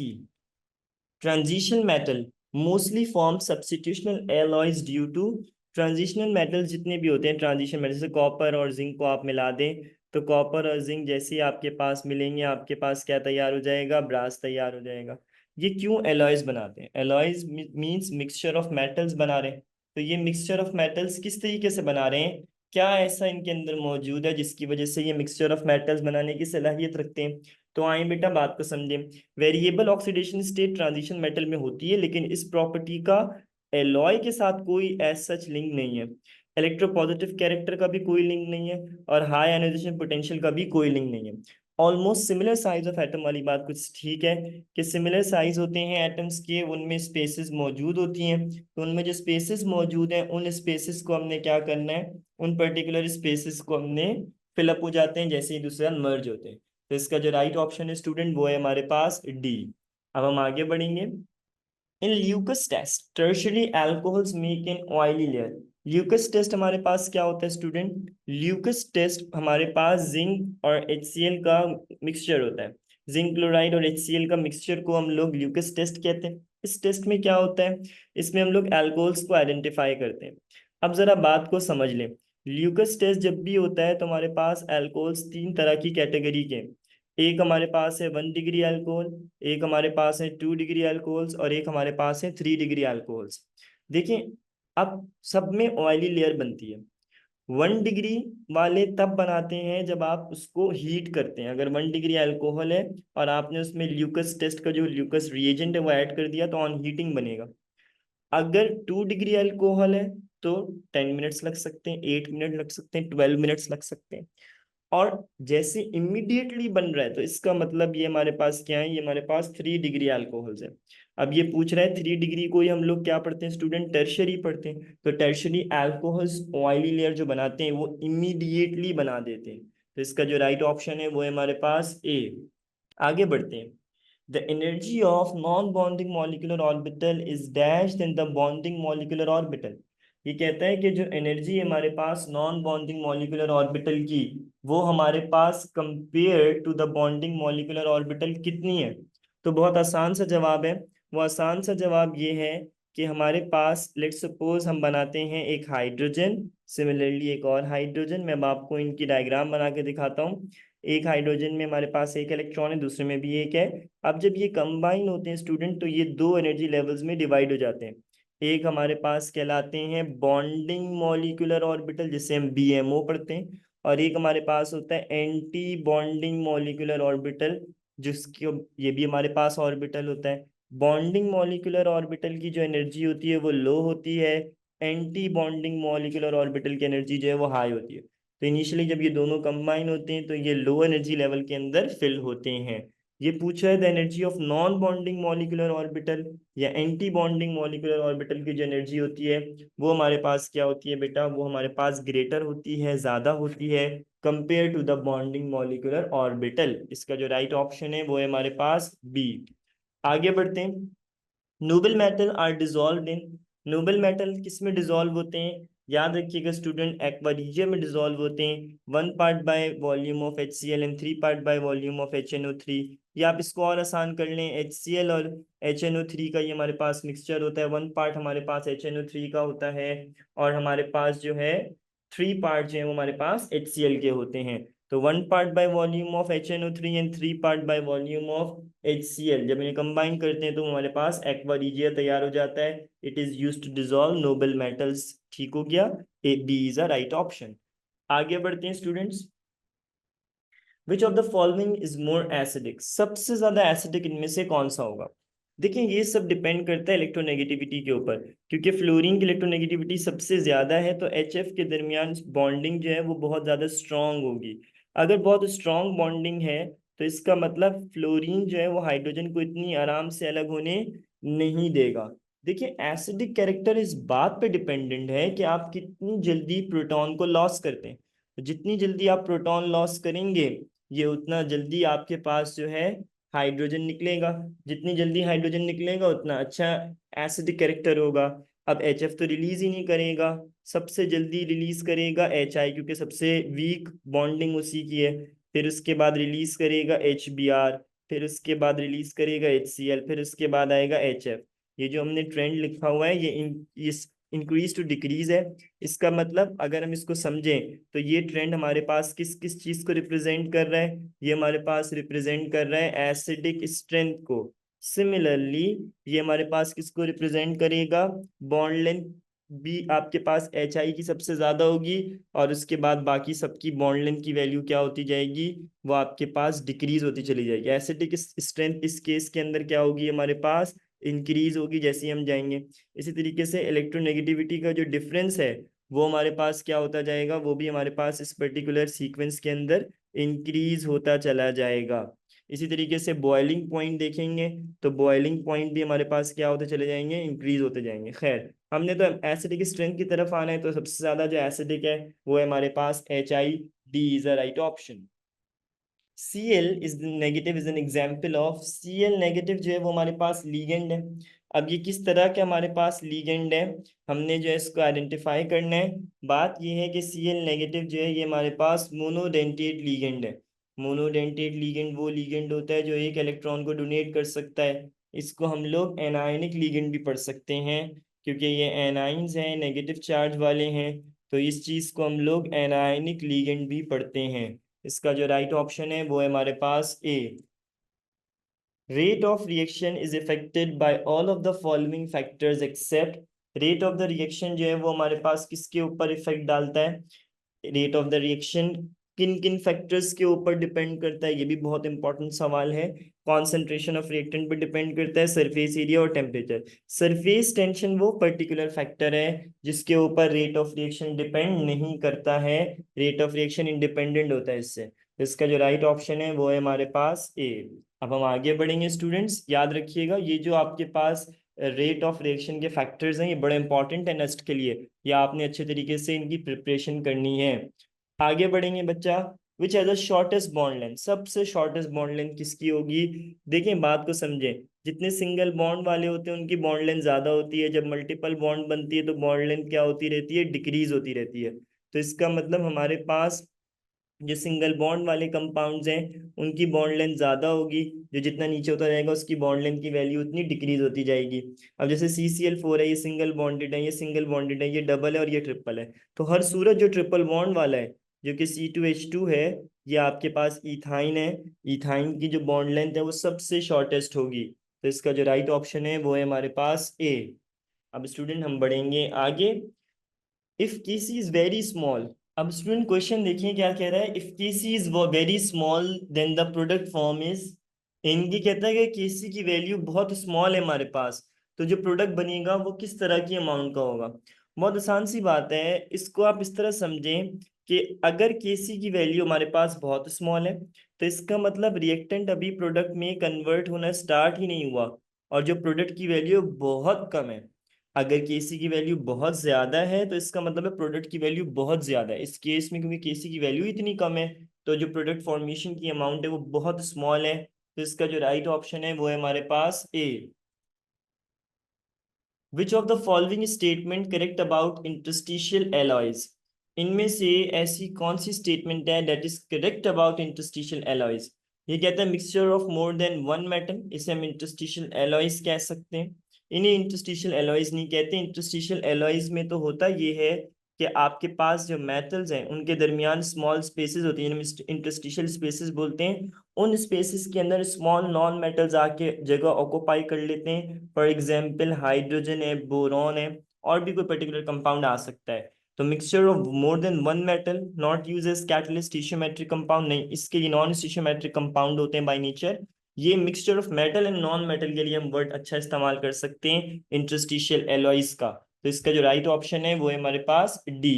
Transition metal mostly form substitutional alloys due to. Transitional metals जितने भी होते हैं, ट्रांजिशन मेटल, जैसे कॉपर और जिंक को आप मिला दें, तो कॉपर और जिंक जैसे ही आपके पास मिलेंगे, आपके पास क्या तैयार हो जाएगा, ब्रास तैयार हो जाएगा। ये क्यों एलॉयज बनाते हैं? Alloys means mixture of metals बना रहे हैं। तो ये मिक्सचर ऑफ मेटल्स किस तरीके से बना रहे हैं, क्या ऐसा इनके अंदर मौजूद है जिसकी वजह से ये मिक्सचर ऑफ मेटल्स बनाने की सलाहियत रखते हैं? तो आए बेटा बात को समझें। Variable oxidation state transition metal में होती है, लेकिन इस प्रॉपर्टी का एलॉय के साथ कोई एज सच लिंक नहीं है। इलेक्ट्रोपॉजिटिव कैरेक्टर का भी कोई लिंक नहीं है, और हाई आयोनाइजेशन पोटेंशियल का भी कोई लिंक नहीं है। Almost similar size of atom वाली बात कुछ ठीक है, कि सिमिलर साइज होते हैं एटम्स के, उनमें स्पेसेस मौजूद होती हैं। तो उनमें जो स्पेसेस मौजूद हैं, उन स्पेसेस को हमने क्या करना है, उन पर्टिकुलर स्पेसेस को हमने फिलअप हो जाते हैं जैसे ही दूसरे मर्ज होते हैं। तो इसका जो राइट ऑप्शन है स्टूडेंट, वो है हमारे पास डी। अब हम आगे बढ़ेंगे। In Lucas test tertiary alcohols make an oily layer. Lucas test हमारे पास क्या होता है स्टूडेंट? ल्यूकस टेस्ट हमारे पास जिंक और HCl का मिक्सचर होता है। जिंक क्लोराइड और HCl का मिक्सचर को हम लोग ल्यूकस टेस्ट कहते हैं। इस टेस्ट में क्या होता है, इसमें हम लोग एल्कोहल्स को आइडेंटिफाई करते हैं। अब जरा बात को समझ लें। ल्यूकस टेस्ट जब भी होता है तो हमारे पास एल्कोहल्स तीन तरह की कैटेगरी के हैं। एक हमारे पास है 1 डिग्री अल्कोहल, एक हमारे पास है 2 डिग्री अल्कोहल्स, और एक हमारे पास है 3 डिग्री अल्कोहल्स। देखिए, अब सब में ऑयली लेयर बनती है। 1 डिग्री वाले तब बनाते हैं जब आप उसको हीट करते हैं। अगर 1 डिग्री अल्कोहल है और आपने उसमें ल्यूकस टेस्ट का जो ल्यूकस रिएजेंट है वो ऐड कर दिया, तो ऑन हीटिंग बनेगा। अगर 2 डिग्री अल्कोहल है तो 10 मिनट्स लग सकते हैं, 8 मिनट लग सकते हैं, 12 मिनट्स लग सकते हैं। और जैसे इमीडिएटली बन रहा है, तो इसका मतलब ये हमारे पास क्या है, ये हमारे पास 3 डिग्री अल्कोहल्स है। अब ये पूछ रहा है 3 डिग्री को ही हम लोग क्या पढ़ते हैं स्टूडेंट, टर्शरी पढ़ते हैं। तो टर्शरी अल्कोहल्स ऑयली लेयर जो बनाते हैं वो इमीडिएटली बना देते हैं। तो इसका जो राइट ऑप्शन है वो है हमारे पास ए। आगे बढ़ते हैं। The energy of non-bonding molecular orbital is dashed in the bonding molecular orbital। ये कहता है कि जो एनर्जी हमारे पास नॉन बॉन्डिंग मॉलिक्यूलर ऑर्बिटल की, वो हमारे पास compare to the bonding molecular orbital कितनी है? तो बहुत आसान सा जवाब है। वो आसान सा जवाब ये है कि हमारे पास लेट्स सपोज हम बनाते हैं एक हाइड्रोजन, सिमिलरली एक और हाइड्रोजन। मैं अब आपको इनकी डायग्राम बना के दिखाता हूँ। एक हाइड्रोजन में हमारे पास एक इलेक्ट्रॉन है, दूसरे में भी एक है। अब जब ये कंबाइन होते हैं स्टूडेंट, तो ये दो एनर्जी लेवल्स में डिवाइड हो जाते हैं। एक हमारे पास कहलाते हैं बॉन्डिंग मॉलिक्यूलर ऑर्बिटल, जिसे हम BMO पढ़ते हैं, और एक हमारे पास होता है एंटी बॉन्डिंग मॉलिक्यूलर ऑर्बिटल, जिसकी ये भी हमारे पास ऑर्बिटल होता है। बॉन्डिंग मॉलिक्यूलर ऑर्बिटल की जो एनर्जी होती है वो लो होती है, एंटी बॉन्डिंग मॉलिक्यूलर ऑर्बिटल की एनर्जी जो है वो हाई होती है। तो इनिशियली जब ये दोनों कंबाइन होते हैं तो ये लो एनर्जी लेवल के अंदर फिल होते हैं। ये पूछा है the energy of non bonding molecular orbital या एंटी बॉन्डिंग मॉलिक्यूलर ऑर्बिटल की जो एनर्जी होती है वो हमारे पास क्या होती है बेटा, वो हमारे पास ग्रेटर होती है, ज्यादा होती है compare to the bonding molecular orbital. इसका जो राइट ऑप्शन है वो है हमारे पास बी। आगे बढ़ते हैं। Noble metal are dissolve in. Noble metal किस में डिजॉल्व होते हैं? याद रखिएगा स्टूडेंट, एक्वा में डिजॉल्व होते हैं। 1 part by volume of HCl and 3 part by volume of HNO3। या आप इसको और आसान कर लें, HCl और HNO3 का ये हमारे पास मिक्सचर होता है। 1 पार्ट हमारे पास HNO3 का होता है, और हमारे पास जो है 3 पार्ट जो है वो हमारे पास HCl के होते हैं। तो 1 part by volume of HNO3 and 3 part by volume of HCl, जब इन्हें कंबाइन करते हैं तो हमारे पास एक्वा रिजिया तैयार हो जाता है। It is used to dissolve noble metals. ठीक हो गया, A B is a right option. आगे बढ़ते हैं students. Which of the following is more acidic? सबसे ज्यादा एसिडिक इनमें से कौन सा होगा? देखिए, ये सब डिपेंड करता है इलेक्ट्रोनेगेटिविटी के ऊपर। क्योंकि फ्लोरीन की इलेक्ट्रोनेगेटिविटी सबसे ज्यादा है, तो HF के दरमियान बॉन्डिंग जो है वो बहुत ज्यादा स्ट्रांग होगी। अगर बहुत स्ट्रांग बॉन्डिंग है तो इसका मतलब फ्लोरीन जो है वो हाइड्रोजन को इतनी आराम से अलग होने नहीं देगा। देखिए, एसिडिक कैरेक्टर इस बात पे डिपेंडेंट है कि आप कितनी जल्दी प्रोटॉन को लॉस करते हैं। तो जितनी जल्दी आप प्रोटॉन लॉस करेंगे, ये उतना जल्दी आपके पास जो है हाइड्रोजन निकलेगा। जितनी जल्दी हाइड्रोजन निकलेगा उतना अच्छा एसिडिक कैरेक्टर होगा। अब HF तो रिलीज ही नहीं करेगा, सबसे जल्दी रिलीज करेगा HI, क्योंकि सबसे वीक बॉन्डिंग उसी की है। फिर उसके बाद रिलीज करेगा HBr, फिर उसके बाद रिलीज करेगा HCl, फिर उसके बाद आएगा HF। ये जो हमने ट्रेंड लिखा हुआ है ये इस इंक्रीज टू डिक्रीज है। इसका मतलब अगर हम इसको समझें तो ये ट्रेंड हमारे पास किस किस चीज को रिप्रेजेंट कर रहा है? ये हमारे पास रिप्रेजेंट कर रहा है एसिडिक स्ट्रेंथ को। सिमिलरली ये हमारे पास किसको रिप्रेजेंट करेगा, बॉन्ड लेंथ भी आपके पास एच आई की सबसे ज्यादा होगी, और उसके बाद बाकी सबकी बॉन्ड लेंथ की वैल्यू क्या होती जाएगी, वो आपके पास डिक्रीज होती चली जाएगी। एसिडिक स्ट्रेंथ इस केस के अंदर क्या होगी हमारे पास, इंक्रीज होगी जैसे ही हम जाएंगे। इसी तरीके से इलेक्ट्रोनेगेटिविटी का जो डिफरेंस है वो हमारे पास क्या होता जाएगा, वो भी हमारे पास इस पर्टिकुलर सीक्वेंस के अंदर इंक्रीज होता चला जाएगा। इसी तरीके से बॉइलिंग पॉइंट देखेंगे तो बॉइलिंग पॉइंट भी हमारे पास क्या होते चले जाएंगे, इंक्रीज होते जाएंगे। खैर हमने तो एसिडिक स्ट्रेंथ की तरफ आना है, तो सबसे ज्यादा जो एसिडिक है वो है हमारे पास H I, D is a right option. Cl is negative is an example of, Cl negative जो है वो हमारे पास लीगेंड है। अब ये किस तरह के हमारे पास लीगेंड है, हमने जो है इसको आइडेंटिफाई करना है। बात ये है कि Cl नेगेटिव जो है ये हमारे पास मोनोडेंटेट लीगेंड है। मोनोडेंटेट लीगेंड वो लीगेंड होता है जो एक इलेक्ट्रॉन को डोनेट कर सकता है। इसको हम लोग एनायनिक लीगेंड भी पढ़ सकते हैं, क्योंकि ये एनाइंस हैं, नेगेटिव चार्ज वाले हैं, तो इस चीज को हम लोग एनायनिक लीगेंड भी पढ़ते हैं। इसका जो राइट ऑप्शन है वो है हमारे पास A. Rate of reaction is affected by all of the following factors except, rate of the reaction जो है वो हमारे पास किसके ऊपर इफेक्ट डालता है, रेट ऑफ द रिएक्शन किन किन फैक्टर्स के ऊपर डिपेंड करता है, ये भी बहुत इंपॉर्टेंट सवाल है। कॉन्सेंट्रेशन ऑफ रिएक्टेंट पर डिपेंड करता है, सरफेस एरिया और टेम्परेचर। सरफेस टेंशन वो पर्टिकुलर फैक्टर है जिसके ऊपर रेट ऑफ रिएक्शन डिपेंड नहीं करता है, रेट ऑफ रिएक्शन इंडिपेंडेंट होता है इससे। इसका जो राइट ऑप्शन है वो है हमारे पास ए। अब हम आगे बढ़ेंगे स्टूडेंट्स, याद रखिएगा ये जो आपके पास रेट ऑफ रिएक्शन के फैक्टर्स हैं ये बड़े इंपॉर्टेंट है नेक्स्ट के लिए, या आपने अच्छे तरीके से इनकी प्रिपरेशन करनी है। आगे बढ़ेंगे बच्चा, which has the shortest bond length, सबसे शॉर्टेस्ट बॉन्ड लेंथ किसकी होगी। देखें बात को समझें, जितने सिंगल बॉन्ड वाले होते हैं उनकी बॉन्ड लेंथ ज्यादा होती है, जब मल्टीपल बॉन्ड बनती है तो बॉन्ड लेंथ क्या होती रहती है, डिक्रीज होती रहती है। तो इसका मतलब हमारे पास जो सिंगल बॉन्ड वाले कंपाउंड्स हैं उनकी बॉन्ड लेंथ ज्यादा होगी, जो जितना नीचे होता रहेगा उसकी बॉन्ड लेंथ की वैल्यू उतनी डिक्रीज होती जाएगी। अब जैसे CCl4 है, ये सिंगल बॉन्डेड है, ये सिंगल बॉन्डेड है, ये डबल है और ये ट्रिपल है। तो हर सूरत जो ट्रिपल बॉन्ड वाला है जो कि C2H2 है, ये आपके पास इथाइन है, इथाइन की जो बॉन्ड लेंथ है वो सबसे शॉर्टेस्ट होगी। तो इसका जो राइट ऑप्शन है वो है हमारे पास ए। अब स्टूडेंट हम बढ़ेंगे आगे, if KC is very small. अब स्टूडेंट क्वेश्चन देखिए क्या कह रहा है, if KC is very small then the product form is, इनकी कहता है कि केसी की वैल्यू बहुत स्मॉल है हमारे पास, तो जो प्रोडक्ट बनेगा वो किस तरह की अमाउंट का होगा। बहुत आसान सी बात है, इसको आप इस तरह समझें कि अगर केसी की वैल्यू हमारे पास बहुत स्मॉल है तो इसका मतलब रिएक्टेंट अभी प्रोडक्ट में कन्वर्ट होना स्टार्ट ही नहीं हुआ, और जो प्रोडक्ट की वैल्यू बहुत कम है। अगर केसी की वैल्यू बहुत ज्यादा है तो इसका मतलब है प्रोडक्ट की वैल्यू बहुत ज्यादा है। इस केस में क्योंकि केसी की वैल्यू इतनी कम है तो जो प्रोडक्ट फॉर्मेशन की अमाउंट है वो बहुत स्मॉल है। तो इसका जो राइट ऑप्शन है वो है हमारे पास A. Which of the following statement correct about interstitial alloys, इनमें से ऐसी कौन सी स्टेटमेंट है that is correct about interstitial alloys. ये कहता है mixture of more than one metal, इसे हम इंटरस्टिशियल एलॉयज कह सकते हैं। इन्हें इंटरस्टिशियल एलॉयज नहीं कहते, इंटरस्टिशियल एलॉयज में तो होता ये है कि आपके पास जो मेटल्स हैं उनके दरमियान स्मॉल स्पेसेस होती हैं, इंटरस्टिशियल स्पेसेस बोलते हैं। उन स्पेसेस के अंदर स्मॉल नॉन मेटल्स आके जगह ऑक्यूपाई कर लेते हैं, फॉर एग्जांपल हाइड्रोजन है, बोरॉन है, और भी कोई पर्टिकुलर कंपाउंड आ सकता है। तो mixture of more than one metal not use as catalyst stoichiometric compound, नहीं, इसके ये नॉन स्टीशियोमेट्रिक कंपाउंड होते हैं बाय नेचर। ये mixture of metal and non metal के लिए हम वर्ड अच्छा इस्तेमाल कर सकते हैं इंटरस्टिशियल एलॉयज का। तो इसका जो राइट ऑप्शन है वो है हमारे पास डी।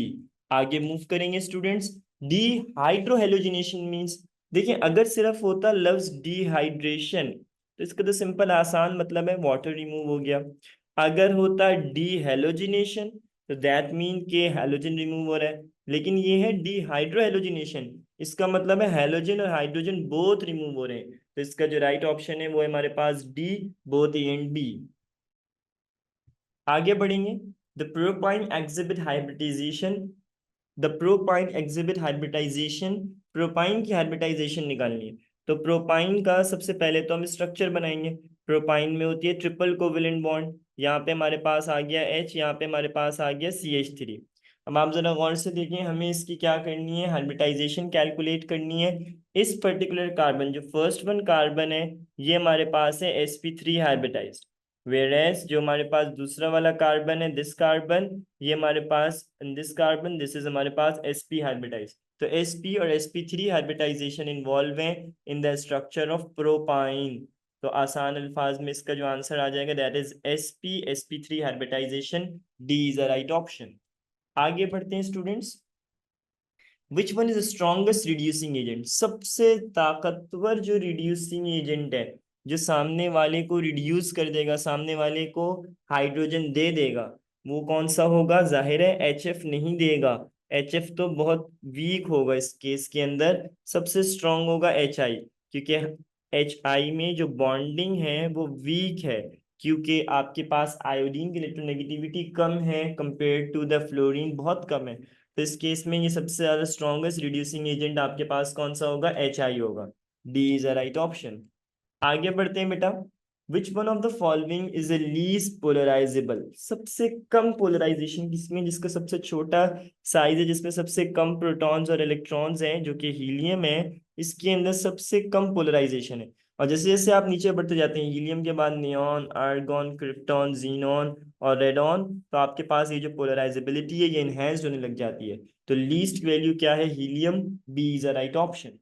आगे मूव करेंगे स्टूडेंट्स, डी हाइड्रोहेलोजिनेशन मींस, देखिए अगर सिर्फ होता लफ्ज डिहाइड्रेशन तो इसका तो सिंपल आसान मतलब है वाटर रिमूव हो गया। अगर होता डीहेलोजिनेशन तो दैट मीन के हेलोजन रिमूव हो रहा है, लेकिन ये है डिहाइड्रोहेलोजिनेशन, इसका मतलब है हेलोजन और हाइड्रोजन बोथ रिमूव हो रहे हैं। तो इसका जो राइट ऑप्शन है वो है हमारे पास D, both A and B. आगे बढ़ेंगे, the propyne exhibit hybridization, the propyne exhibit hybridization, propyne की हाइब्रिडाइजेशन निकालनी है। तो प्रोपाइन का सबसे पहले तो हम स्ट्रक्चर बनाएंगे। प्रोपाइन में होती है ट्रिपल कोवेलेंट बॉन्ड, यहाँ पे हमारे पास आ गया H, यहाँ पे हमारे पास आ गया CH3। अब आप जरा गौर से देखें, हमें इसकी क्या करनी है, हाइब्रिडाइजेशन कैलकुलेट करनी है। इस पर्टिकुलर कार्बन, जो फर्स्ट वन कार्बन है, ये हमारे पास है sp3 हाइब्रिडाइज्ड। वेयरएज जो हमारे पास दूसरा वाला कार्बन है, दिस कार्बन, ये हमारे पास दिस कार्बन, दिस इज हमारे पास sp हाइब्रिडाइज्ड। तो sp और sp3 हाइब्रिडाइजेशन इन्वॉल्व है in the structure of propyne. तो आसान अल्फाज में इसका जो आंसर आ जाएगा that is sp hybridization. D is the right option. आगे बढ़ते हैं students. Which one is strongest reducing agent? सबसे ताकतवर जो रिड्यूसिंग एजेंट है, जो सामने वाले को रिड्यूस कर देगा, सामने वाले को हाइड्रोजन दे देगा, वो कौन सा होगा? जाहिर है HF नहीं देगा। HF तो बहुत वीक होगा इस केस के अंदर। सबसे स्ट्रांग होगा HI, क्योंकि HI में जो बॉन्डिंग है वो वीक है, क्योंकि आपके पास आयोडीन की इलेक्ट्रोनेगेटिविटी कम है कंपेयर टू द फ्लोरीन, बहुत कम है। तो इस केस में ये सबसे ज्यादा स्ट्रॉन्गेस्ट रिड्यूसिंग एजेंट आपके पास कौन सा होगा? HI होगा। D is a right option. आगे बढ़ते हैं बेटा। Which one of the following is the least polarisable? सबसे कम पोलराइजेशन किसमें, जिसका सबसे छोटा साइज है, जिसमें सबसे कम प्रोटॉन्स और इलेक्ट्रॉन्स हैं, जो कि हीलियम है, इसके अंदर सबसे कम पोलराइजेशन है। और जैसे जैसे आप नीचे बढ़ते जाते हैं, हीलियम के बाद नियॉन, आर्गॉन, क्रिप्टॉन, जीनॉन और रेडॉन, तो आपके पास ये जो पोलराइजेबिलिटी है ये इनहेंस्ड होने लग जाती है। तो लीस्ट वैल्यू क्या है? Helium. B is a right option.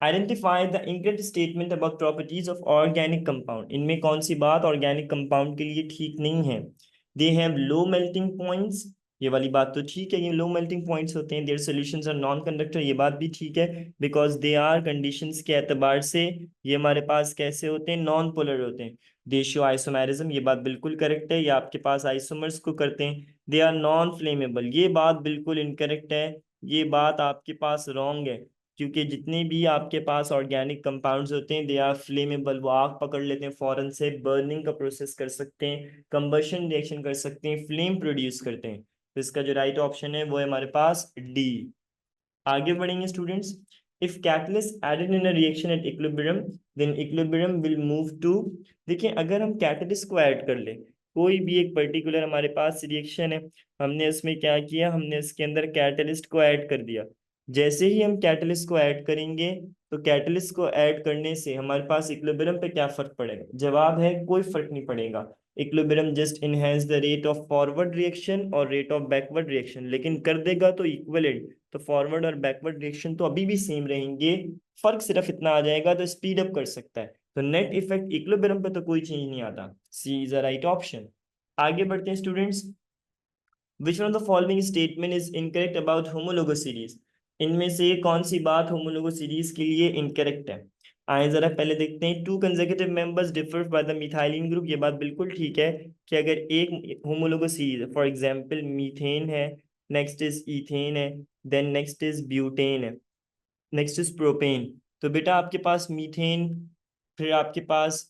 Identify the incorrect statement about properties of organic compound. इनमें कौन सी बात ऑर्गेनिक कंपाउंड के लिए ठीक नहीं है? They have low melting points, ये वाली बात तो ठीक है, ये लो मेल्टिंग पॉइंट्स होते हैं। Their solutions are non conductor, ये बात भी ठीक है, बिकॉज दे आर कंडीशंस के एतबार से ये हमारे पास कैसे होते हैं? नॉन पोलर होते हैं। दे शो आइसोमेरिज्म, ये बात बिल्कुल करेक्ट है, ये आपके पास आइसोमर्स को करते हैं। दे आर नॉन फ्लेमेबल, ये बात बिल्कुल इनकरेक्ट है, ये बात आपके पास रॉन्ग है, क्योंकि जितने भी आपके पास ऑर्गेनिक कंपाउंड्स होते हैं दे आर फ्लेमेबल, वो आग पकड़ लेते हैं फौरन से, बर्निंग का प्रोसेस कर सकते हैं, कंबशन रिएक्शन कर सकते हैं, फ्लेम प्रोड्यूस करते हैं। तो इसका जो राइट ऑप्शन है वो है हमारे पास डी। आगे बढ़ेंगे students. If catalyst added in a reaction at equilibrium, then equilibrium will move to. देखिए, अगर हम कैटलिस्ट को ऐड कर ले, कोई भी एक पर्टिकुलर हमारे पास रिएक्शन है, हमने इसमें क्या किया, हमने इसके अंदर कैटलिस्ट को ऐड कर दिया। जैसे ही हम कैटलिस्ट को ऐड करेंगे, तो कैटलिस्ट को ऐड करने से हमारे पास इक्विलिब्रियम पे क्या फर्क पड़ेगा? जवाब है कोई फर्क नहीं पड़ेगा। Equilibrium just enhance the rate of forward reaction और रेट ऑफ बैकवर्ड रिएक्शन, लेकिन कर देगा तो इक्वलेंट। तो फॉरवर्ड और बैकवर्ड रिएक्शन तो अभी भी सेम रहेंगे, फर्क सिर्फ इतना आ जाएगा, तो स्पीड अप कर सकता है। तो नेट इफेक्ट इक्विलिब्रियम पे तो कोई चेंज नहीं आता। सी इज द राइट ऑप्शन। आगे बढ़ते हैं students. Which one of the following statement is incorrect about homologous series? इनमें से कौन सी बात होमोलोगस सीरीज के लिए इनकरेक्ट है? आए जरा पहले देखते हैं। To consecutive members differ by the methylene group, ये बात बिल्कुल ठीक है कि अगर एक homologous series, for example methane है, नेक्स्ट इज इथेन है, देन नेक्स्ट इज ब्यूटेन है, नेक्स्ट इज प्रोपेन। तो बेटा आपके पास मीथेन, फिर आपके पास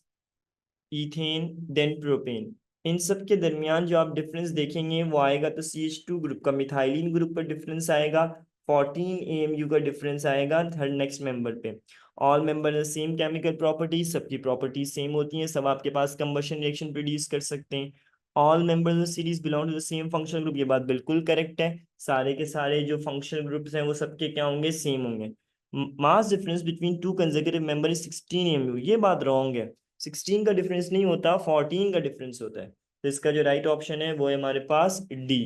इथेन, देन प्रोपेन, इन सब के दरमियान जो आप डिफरेंस देखेंगे वो आएगा तो CH2 ग्रुप का मिथाइलिन ग्रुप पर डिफरेंस आएगा, 14 AMU का डिफरेंस आएगा थर्ड नेक्स्ट मेंबर पे। All member same chemical properties, सबकी प्रॉपर्टीज सेम होती हैं, सब आपके पास कंबशन रिएक्शन प्रोड्यूस कर सकते हैं। All members series belong to the same functional group, ये बात बिल्कुल करेक्ट है, सारे के सारे जो फंक्शनल ग्रुप्स हैं वो सबके क्या होंगे? सेम होंगे। Mass difference between two consecutive member is 16 AMU, ये बात रॉन्ग है। 16 का डिफरेंस नहीं होता, 14 का डिफरेंस होता है। तो इसका जो राइट ऑप्शन है वो है हमारे पास डी।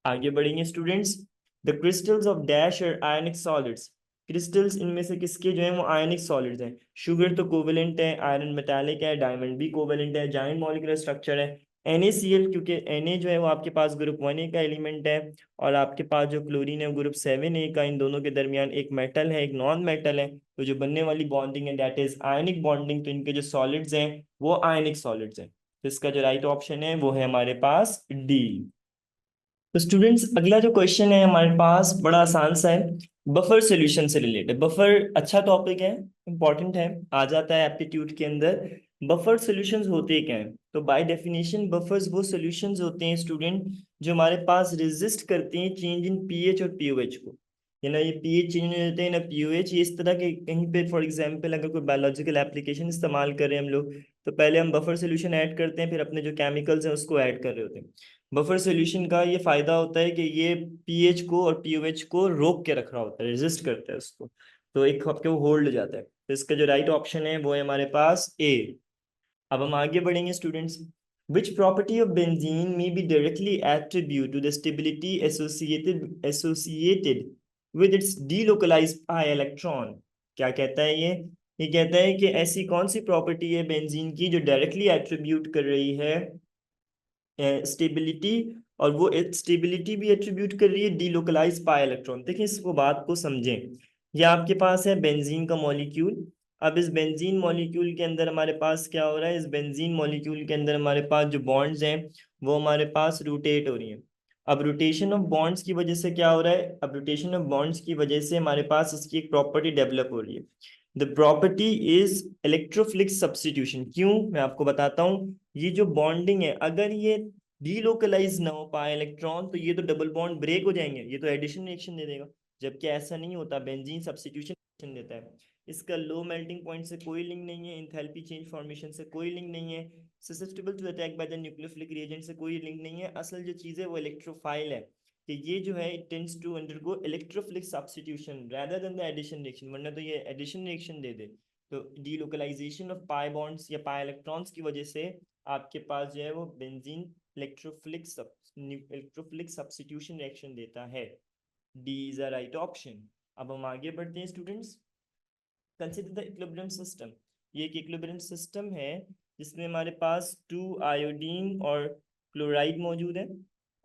आगे बढ़ेंगे students. The crystals of dash और आयनिक सॉलिड्स, क्रिस्टल्स इनमें से किसके जो है वो आयनिक सॉलिड्स हैं? शुगर तो कोवेलेंट है, आयरन मेटालिक है, डायमंड भी कोवेलेंट है, जाइंट मॉलिक्यूलर स्ट्रक्चर है। NaCl, क्योंकि Na जो है वो आपके पास ग्रुप 1A का एलिमेंट है, और आपके पास जो क्लोरीन है वो ग्रुप 7A का, इन दोनों के दरमियान एक मेटल है एक नॉन मेटल है, तो जो बनने वाली बॉन्डिंग है दैट इज आयनिक बॉन्डिंग, तो इनके जो सॉलिड्स हैं वो आयनिक सॉलिड्स हैं। तो इसका जो राइट ऑप्शन है वो है हमारे पास डी। तो स्टूडेंट्स अगला जो क्वेश्चन है हमारे पास बड़ा आसान सा है, बफर सॉल्यूशन से रिलेटेड। बफर अच्छा टॉपिक है, इंपॉर्टेंट है, आ जाता है एप्टीट्यूड के अंदर। बफर सॉल्यूशंस होते क्या हैं? तो बाय डेफिनेशन बफर्स वो सॉल्यूशंस होते हैं स्टूडेंट जो हमारे पास रेजिस्ट करते हैं चेंज इन पीएच और पीओएच को। ये ना ये पीएच चेंज हो जाते हैं ना पीओएच, ये इस तरह के कहीं पे फॉर एग्जांपल अगर कोई बायोलॉजिकल एप्लीकेशन इस्तेमाल कर रहे हैं हम लोग, तो पहले हम बफर सॉल्यूशन ऐड करते हैं, फिर अपने जो केमिकल्स हैं उसको ऐड कर रहे होते हैं। बफर सॉल्यूशन का ये फायदा होता है कि ये पीएच को और पीओएच को रोक के रख रहा होता है, रेजिस्ट करता है उसको, तो एक आपके वो होल्ड हो जाता है। तो इसका जो राइट ऑप्शन है वो है हमारे पास ए। अब हम आगे बढ़ेंगे students. Which property of benzene may be directly attribute to the stability associated with its delocalized pi electron. क्या कहता है ये कहता है कि ऐसी कौन सी प्रॉपर्टी है बेंजीन की जो डायरेक्टली एट्रीब्यूट कर रही है स्टेबिलिटी, और वो स्टेबिलिटी भी एट्रीब्यूट कर रही है डीलोकलाइज पाई इलेक्ट्रॉन। देखिए इसको बात को समझें। ये आपके पास है बेंजीन का मॉलिक्यूल। अब इस बेंजीन मॉलिक्यूल के अंदर हमारे पास क्या हो रहा है, इस बेंजीन मॉलिक्यूल के अंदर हमारे पास जो बॉन्ड्स हैं वो हमारे पास रोटेट हो रही हैं। अब रोटेशन ऑफ बॉन्ड्स की वजह से क्या हो रहा है, अब रोटेशन ऑफ बॉन्ड्स की वजह से हमारे पास इसकी एक प्रॉपर्टी डेवलप हो रही है। The property is electrophilic substitution. क्यों, मैं आपको बताता हूँ। ये जो बॉन्डिंग है, अगर ये डीलोकलाइज ना हो पाए इलेक्ट्रॉन, तो ये तो डबल बॉन्ड ब्रेक हो जाएंगे, ये तो एडिशन रिएक्शन दे देगा। जबकि ऐसा नहीं होता, बेंजीन सब्स्टिट्यूशन देता है। इसका लो मेल्टिंग पॉइंट से कोई लिंक नहीं है, इंथैल्पी चेंज फॉर्मेशन से कोई लिंक नहीं है, susceptible to attack by the nucleophilic reagent से कोई लिंक नहीं है। असल जो चीज़ है वो इलेक्ट्रोफाइल है, कि ये जो है it tends to undergo electrophilic substitution rather than the addition reaction, वरना तो ये एडिशन रिएक्शन दे दे। तो डीलोकलाइजेशन ऑफ पाई बॉन्ड्स या पाई इलेक्ट्रॉन्स की वजह से आपके पास जो है वो बेंजीन इलेक्ट्रोफिलिक सब्स्टिट्यूशन रिएक्शन देता है। D is a right option. अब हम आगे बढ़ते हैं students. Consider the equilibrium system. ये एक इक्विलिब्रियम सिस्टम है जिसमें हमारे पास 2 आयोडीन और क्लोराइड मौजूद है,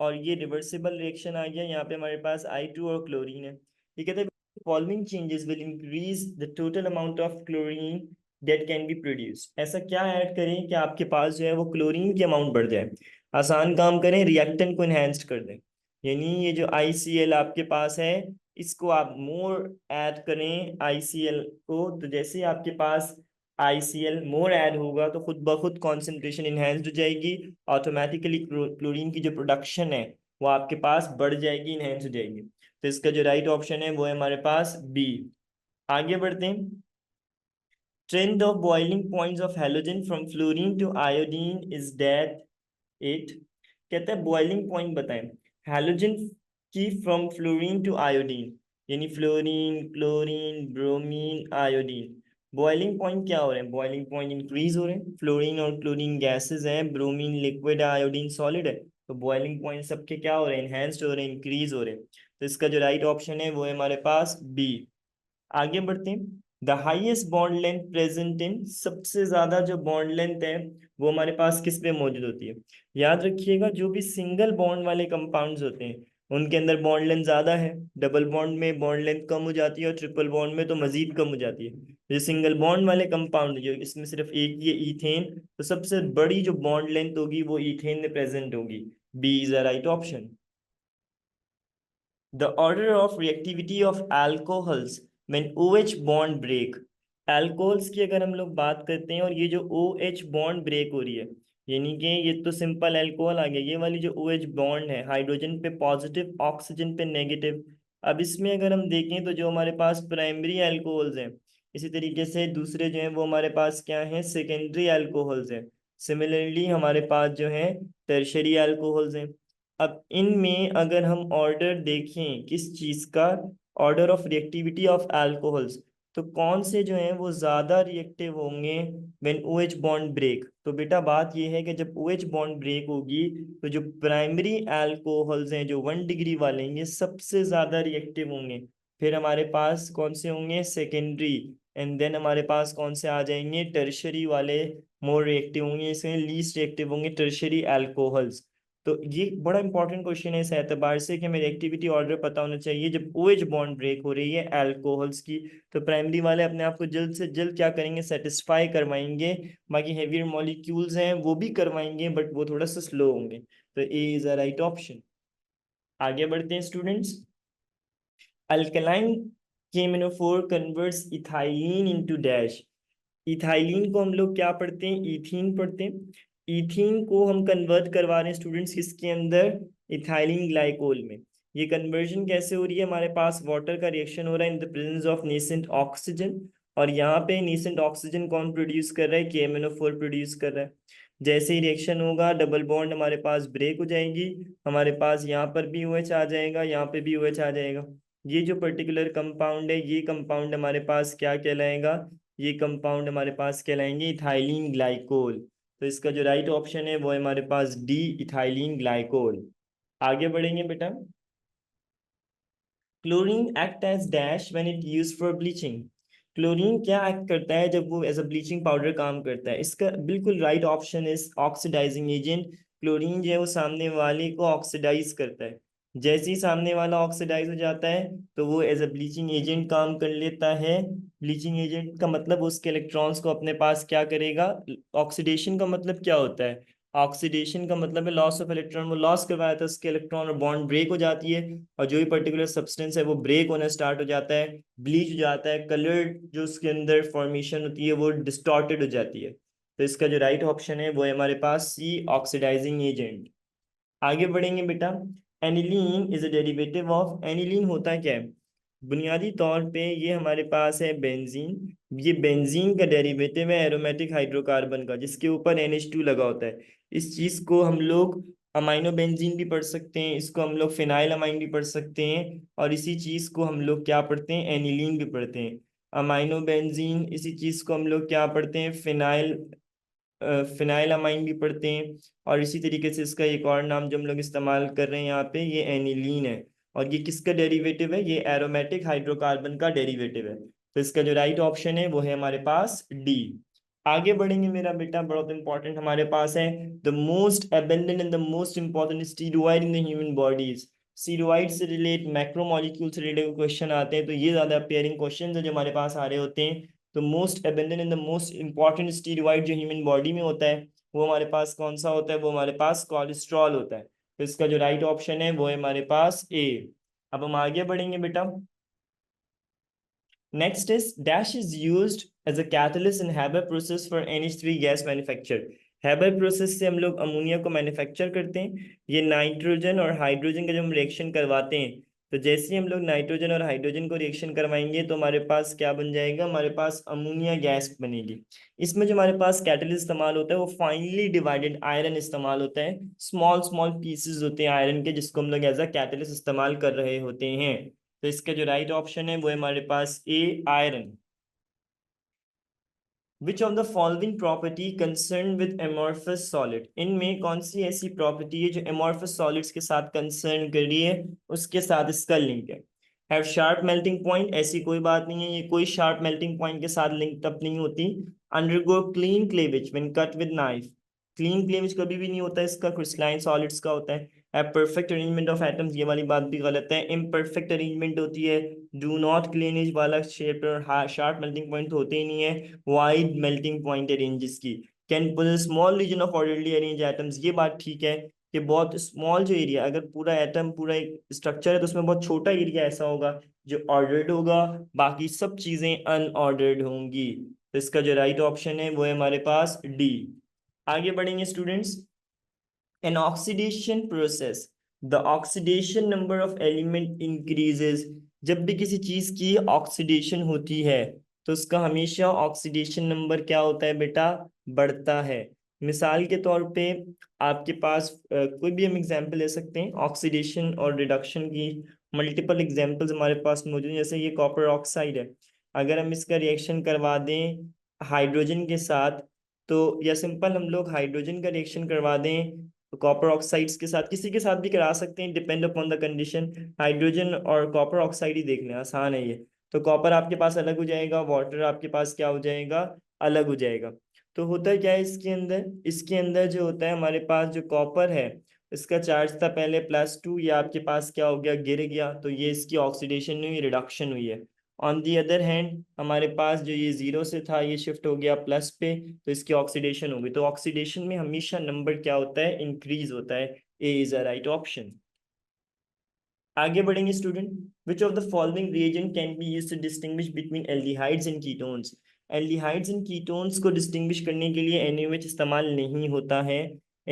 और ये रिवर्सिबल रिएक्शन आ गया। यहाँ पे हमारे पास I2 और क्लोरीन है। ये कहते हैं following changes will increase the total amount of chlorine that can be produce. ऐसा क्या ऐड करें कि आपके पास जो है वो क्लोरीन की अमाउंट बढ़ जाए। आसान काम करें, रिएक्टेंट को इनहेंस्ड कर दें। यानी ये जो ICl आपके पास है, इसको आप मोर ऐड करें ICl को। तो जैसे ही आपके पास ICl मोर ऐड होगा तो खुद ब खुद कॉन्सेंट्रेशन इनहेंस्ड हो जाएगी, ऑटोमेटिकली क्लोरीन की जो प्रोडक्शन है वो आपके पास बढ़ जाएगी, इनहेंस हो जाएगी। तो इसका जो राइट ऑप्शन है वो है हमारे पास बी। आगे बढ़ते हैं। Trend of boiling points of halogen from fluorine to iodine is that it. कहता है बॉइलिंग पॉइंट बताएं हैलोजन की फ्रॉम फ्लोरीन टू आयोडीन, यानी fluorine chlorine bromine iodine. Boiling point क्या हो रहे हैं, बॉइलिंग पॉइंट इंक्रीज हो रहे हैं। फ्लोरीन और क्लोरीन गैसेस हैं, ब्रोमीन लिक्विड है, आयोडीन सॉलिड है। तो बॉइलिंग पॉइंट सबके क्या हो रहे हैं, इनहेंस्ड हो रहे हैं, इंक्रीज हो रहे हैं। तो इसका जो राइट ऑप्शन है वो है हमारे पास बी। आगे बढ़ते हैं। The highest bond length present in, सबसे ज्यादा जो बॉन्ड लेंथ है वो हमारे पास किस पे मौजूद होती है। याद रखिएगा, जो भी सिंगल बॉन्ड वाले कंपाउंड्स होते हैं उनके अंदर बॉन्ड लेंथ ज्यादा है, डबल बॉन्ड में बॉन्ड लेंथ कम हो जाती है, और ट्रिपल बॉन्ड में तो मजीद कम हो जाती है। जो सिंगल बॉन्ड वाले कंपाउंड जो इसमें सिर्फ एक ही है ईथेन, तो सबसे बड़ी जो बॉन्ड लेंथ होगी वो ईथेन में प्रेजेंट होगी। B is a right option. The order of reactivity of alcohols when OH bond break। alcohols की अगर हम लोग बात करते हैं, और ये जो OH bond break हो रही है, यानी कि ये तो सिंपल अल्कोहल आ गया, ये वाली जो OH बॉन्ड है हाइड्रोजन पे पॉजिटिव ऑक्सीजन पे नेगेटिव। अब इसमें अगर हम देखें तो जो हमारे पास प्राइमरी अल्कोहल्स हैं, इसी तरीके से दूसरे जो हैं वो हमारे पास क्या हैं, सेकेंडरी अल्कोहल्स हैं। सिमिलरली हमारे पास जो है टर्शरी अल्कोहल्स हैं। अब इनमें अगर हम ऑर्डर देखें किस चीज का, order of reactivity of alcohols, तो कौन से जो हैं वो ज्यादा रिएक्टिव होंगे व्हेन OH बॉन्ड ब्रेक। तो बेटा बात यह है कि जब OH बॉन्ड ब्रेक होगी तो जो प्राइमरी अल्कोहल्स हैं जो 1 डिग्री वाले हैं ये सबसे ज्यादा रिएक्टिव होंगे। फिर हमारे पास कौन से होंगे, सेकेंडरी। एंड देन हमारे पास कौन से आ जाएंगे, टर्शरी वाले मोर रिएक्टिव होंगे, इसमें लीस्ट रिएक्टिव होंगे टर्शरी अल्कोहल्स। तो ये बड़ा इंपॉर्टेंट क्वेश्चन है इस एतबार से कि मेरी एक्टिविटी ऑर्डर पता होना चाहिए जब OH बॉन्ड ब्रेक हो रही है अल्कोहल्स की। तो प्राइमरी वाले अपने आप को जल्द से जल्द क्या करेंगे, सेटिस्फाई करवाएंगे। बाकी हेवियर मॉलिक्यूल्स हैं वो भी करवाएंगे, बट वो थोड़ा सा स्लो होंगे। तो A is a right option. आगे बढ़ते हैं students. Alkaline KMnO4 converts ethylene into dash. Ethylene को हम लोग क्या पढ़ते हैं, ईथीन पढ़ते हैं। ईथीन को हम कन्वर्ट करवा रहे हैं स्टूडेंट्स किसके अंदर, इथाइलिन ग्लाइकोल में। ये कन्वर्जन कैसे हो रही है, हमारे पास वाटर का रिएक्शन हो रहा है in the presence of nascent oxygen, और यहाँ पे नेसेंट ऑक्सीजन कौन प्रोड्यूस कर रहा है, KMnO4 प्रोड्यूस कर रहा है। जैसे ही रिएक्शन होगा डबल बॉन्ड हमारे पास ब्रेक हो जाएंगी, हमारे पास यहाँ पर भी OH आ जाएगा, यहाँ पे भी OH आ जाएगा। ये जो पर्टिकुलर कंपाउंड है, ये कंपाउंड हमारे पास क्या कहलाएगा, ये कंपाउंड हमारे पास कहलाएंगे इथाइलिन ग्लाइकोल। तो इसका जो राइट ऑप्शन है वो है हमारे पास डी, इथाइलिन ग्लाइकोल। आगे बढ़ेंगे बेटा। Chlorine act as dash when it use for bleaching. Chlorine क्या एक्ट करता है जब वो एज अ ब्लीचिंग पाउडर काम करता है? इसका बिल्कुल right option is oxidizing agent. Chlorine जो है वो सामने वाले को ऑक्सीडाइज करता है। जैसे ही सामने वाला ऑक्सीडाइज हो जाता है तो वो एज अ ब्लीचिंग एजेंट काम कर लेता है। ब्लीचिंग एजेंट का मतलब उसके इलेक्ट्रॉन्स को अपने पास क्या करेगा? ऑक्सीडेशन का मतलब क्या होता है? ऑक्सीडेशन का मतलब है लॉस ऑफ इलेक्ट्रॉन। वो लॉस करवाया था उसके इलेक्ट्रॉन और बॉन्ड ब्रेक हो जाती है, और जो भी पर्टिकुलर सब्सटेंस है वो ब्रेक होना स्टार्ट हो जाता है, ब्लीच हो जाता है, कलर्ड जो उसके अंदर फॉर्मेशन होती है वो डिस्टॉर्टेड हो जाती है। तो इसका जो राइट ऑप्शन है वो है हमारे पास सी, ऑक्सीडाइजिंग एजेंट। आगे बढ़ेंगे बेटा। Aniline is a derivative of, aniline होता क्या है? बुनियादी तौर पे ये हमारे पास है बेंजीन। ये बेंजीन का डेरिवेटिव है एरोमेटिक हाइड्रोकार्बन का, जिसके ऊपर NH2 लगा होता है। इस चीज को हम लोग अमाइनो बेंजीन भी पढ़ सकते हैं, इसको हम लोग फिनाइल अमाइन भी पढ़ सकते हैं, और इसी चीज को हम लोग क्या पढ़ते हैं? एनिलीन भी पढ़ते हैं। अमाइनो बेंजीन, इसी चीज को हम लोग क्या पढ़ते हैं? फिनाइल, फिनाइल अमाइन भी पढ़ते हैं। और इसी तरीके से इसका एक और नाम जो हम लोग इस्तेमाल कर रहे हैं यहाँ पे, ये एनिलीन है। और ये किसका डेरिवेटिव है? ये एरोमेटिक हाइड्रोकार्बन का डेरिवेटिव है। तो इसका जो राइट ऑप्शन है वो है हमारे पास डी। आगे बढ़ेंगे मेरा बेटा, बहुत इंपॉर्टेंट हमारे पास है the most abundant and the most important steroid in the human bodies. Steroid से रिलेट, मैक्रोमोलिक्यूल से रिलेटेड क्वेश्चन आते हैं, तो ये ज्यादा अपेयरिंग क्वेश्चन है जो हमारे पास आ रहे होते हैं। तो most abundant and the most important steroid जो ह्यूमन बॉडी में होता है वो हमारे पास कौन सा होता है? वो हमारे पास कोलेस्ट्रॉल होता है। तो इसका जो राइट ऑप्शन है वो है हमारे पास ए। अब हम आगे बढ़ेंगे बेटा। Next is dash is used as a catalyst in Haber process for NH3 gas manufacture। Haber process से हम लोग अमोनिया को मैन्युफैक्चर करते हैं। ये नाइट्रोजन और हाइड्रोजन का जब हम रिएक्शन करवाते हैं, तो जैसे ही हम लोग नाइट्रोजन और हाइड्रोजन को रिएक्शन करवाएंगे तो हमारे पास क्या बन जाएगा? हमारे पास अमोनिया गैस बनेगी। इसमें जो हमारे पास कैटलिस्ट इस्तेमाल होता है वो फाइनली डिवाइडेड आयरन इस्तेमाल होता है। स्मॉल स्मॉल पीसेस होते हैं आयरन के, जिसको हम लोग एज अ कैटलिस्ट इस्तेमाल कर रहे होते हैं। तो इसका जो राइट ऑप्शन है वो है हमारे पास A, iron. Which of the following property concern with amorphous solid. इनमें कौन सी ऐसी प्रॉपर्टी है जो एमोर्फस सॉलिड्स के साथ कंसर्न कर रही है, उसके साथ इसका लिंक है? हैव शार्प मेल्टिंग पॉइंट, ऐसी कोई बात नहीं है, ये कोई शार्प मेल्टिंग पॉइंट के साथ लिंक अप नहीं होती। Undergo clean cleavage when cut with knife, clean cleavage कभी भी नहीं होता इसका, क्रिस्टलाइन सॉलिड्स का होता है। परफेक्ट अरेंजमेंट ऑफ एटम्स, ये वाली बात भी गलत है, इम्परफेक्ट अरेंजमेंट होती है। डू नॉट क्लीनेज वाला शेप और शार्प मेल्टिंग पॉइंट तो होते ही नहीं है। वाइड मेल्टिंग पॉइंट है रेंजेस की। Can possess small region of orderly arrange atoms, ये बात ठीक है कि बहुत स्मॉल जो एरिया, अगर पूरा एटम पूरा एक स्ट्रक्चर है तो उसमें बहुत छोटा एरिया ऐसा होगा जो ऑर्डर्ड होगा, बाकी सब चीजें अनऑर्डर्ड होंगी। तो इसका जो राइट ऑप्शन है वो है हमारे पास डी। आगे बढ़ेंगे students. an oxidation process, the oxidation number of element increases। जब भी किसी चीज की ऑक्सीडेशन होती है तो उसका हमेशा ऑक्सीडेशन नंबर क्या होता है बेटा? बढ़ता है। मिसाल के तौर पे आपके पास कोई भी हम एग्जांपल ले सकते हैं ऑक्सीडेशन और रिडक्शन की। मल्टीपल एग्जांपल्स हमारे पास मौजूद हैं, जैसे ये कॉपर ऑक्साइड है। अगर हम इसका रिएक्शन करवा दें हाइड्रोजन के साथ, तो या सिंपल हम लोग हाइड्रोजन का रिएक्शन करवा दें कॉपर ऑक्साइड्स के साथ, किसी के साथ भी करा सकते हैं, depend upon the condition. Hydrogen और कॉपर ऑक्साइड ही देख लें, आसान है ये। तो कॉपर आपके पास अलग हो जाएगा, वाटर आपके पास क्या हो जाएगा? अलग हो जाएगा। तो होता क्या है इसके अंदर? इसके अंदर जो होता है हमारे पास जो कॉपर है, इसका चार्ज था पहले +2, ये आपके पास क्या हो गया? गिर गया, तो ये इसकी ऑक्सीडेशन नहीं हुई, रिडक्शन हुई है। ऑन दी अदर हैंड हमारे पास जो ये जीरो से था ये शिफ्ट हो गया प्लस पे, तो इसकी ऑक्सीडेशन होगी। तो ऑक्सीडेशन में हमेशा नंबर क्या होता है? इंक्रीज होता है। A is a right option. आगे बढ़ेंगे student. Which of the following reagent can be used to distinguish between aldehydes and ketones. Aldehydes and ketones को डिस्टिंग्विश करने के लिए NaOH इस्तेमाल नहीं होता है।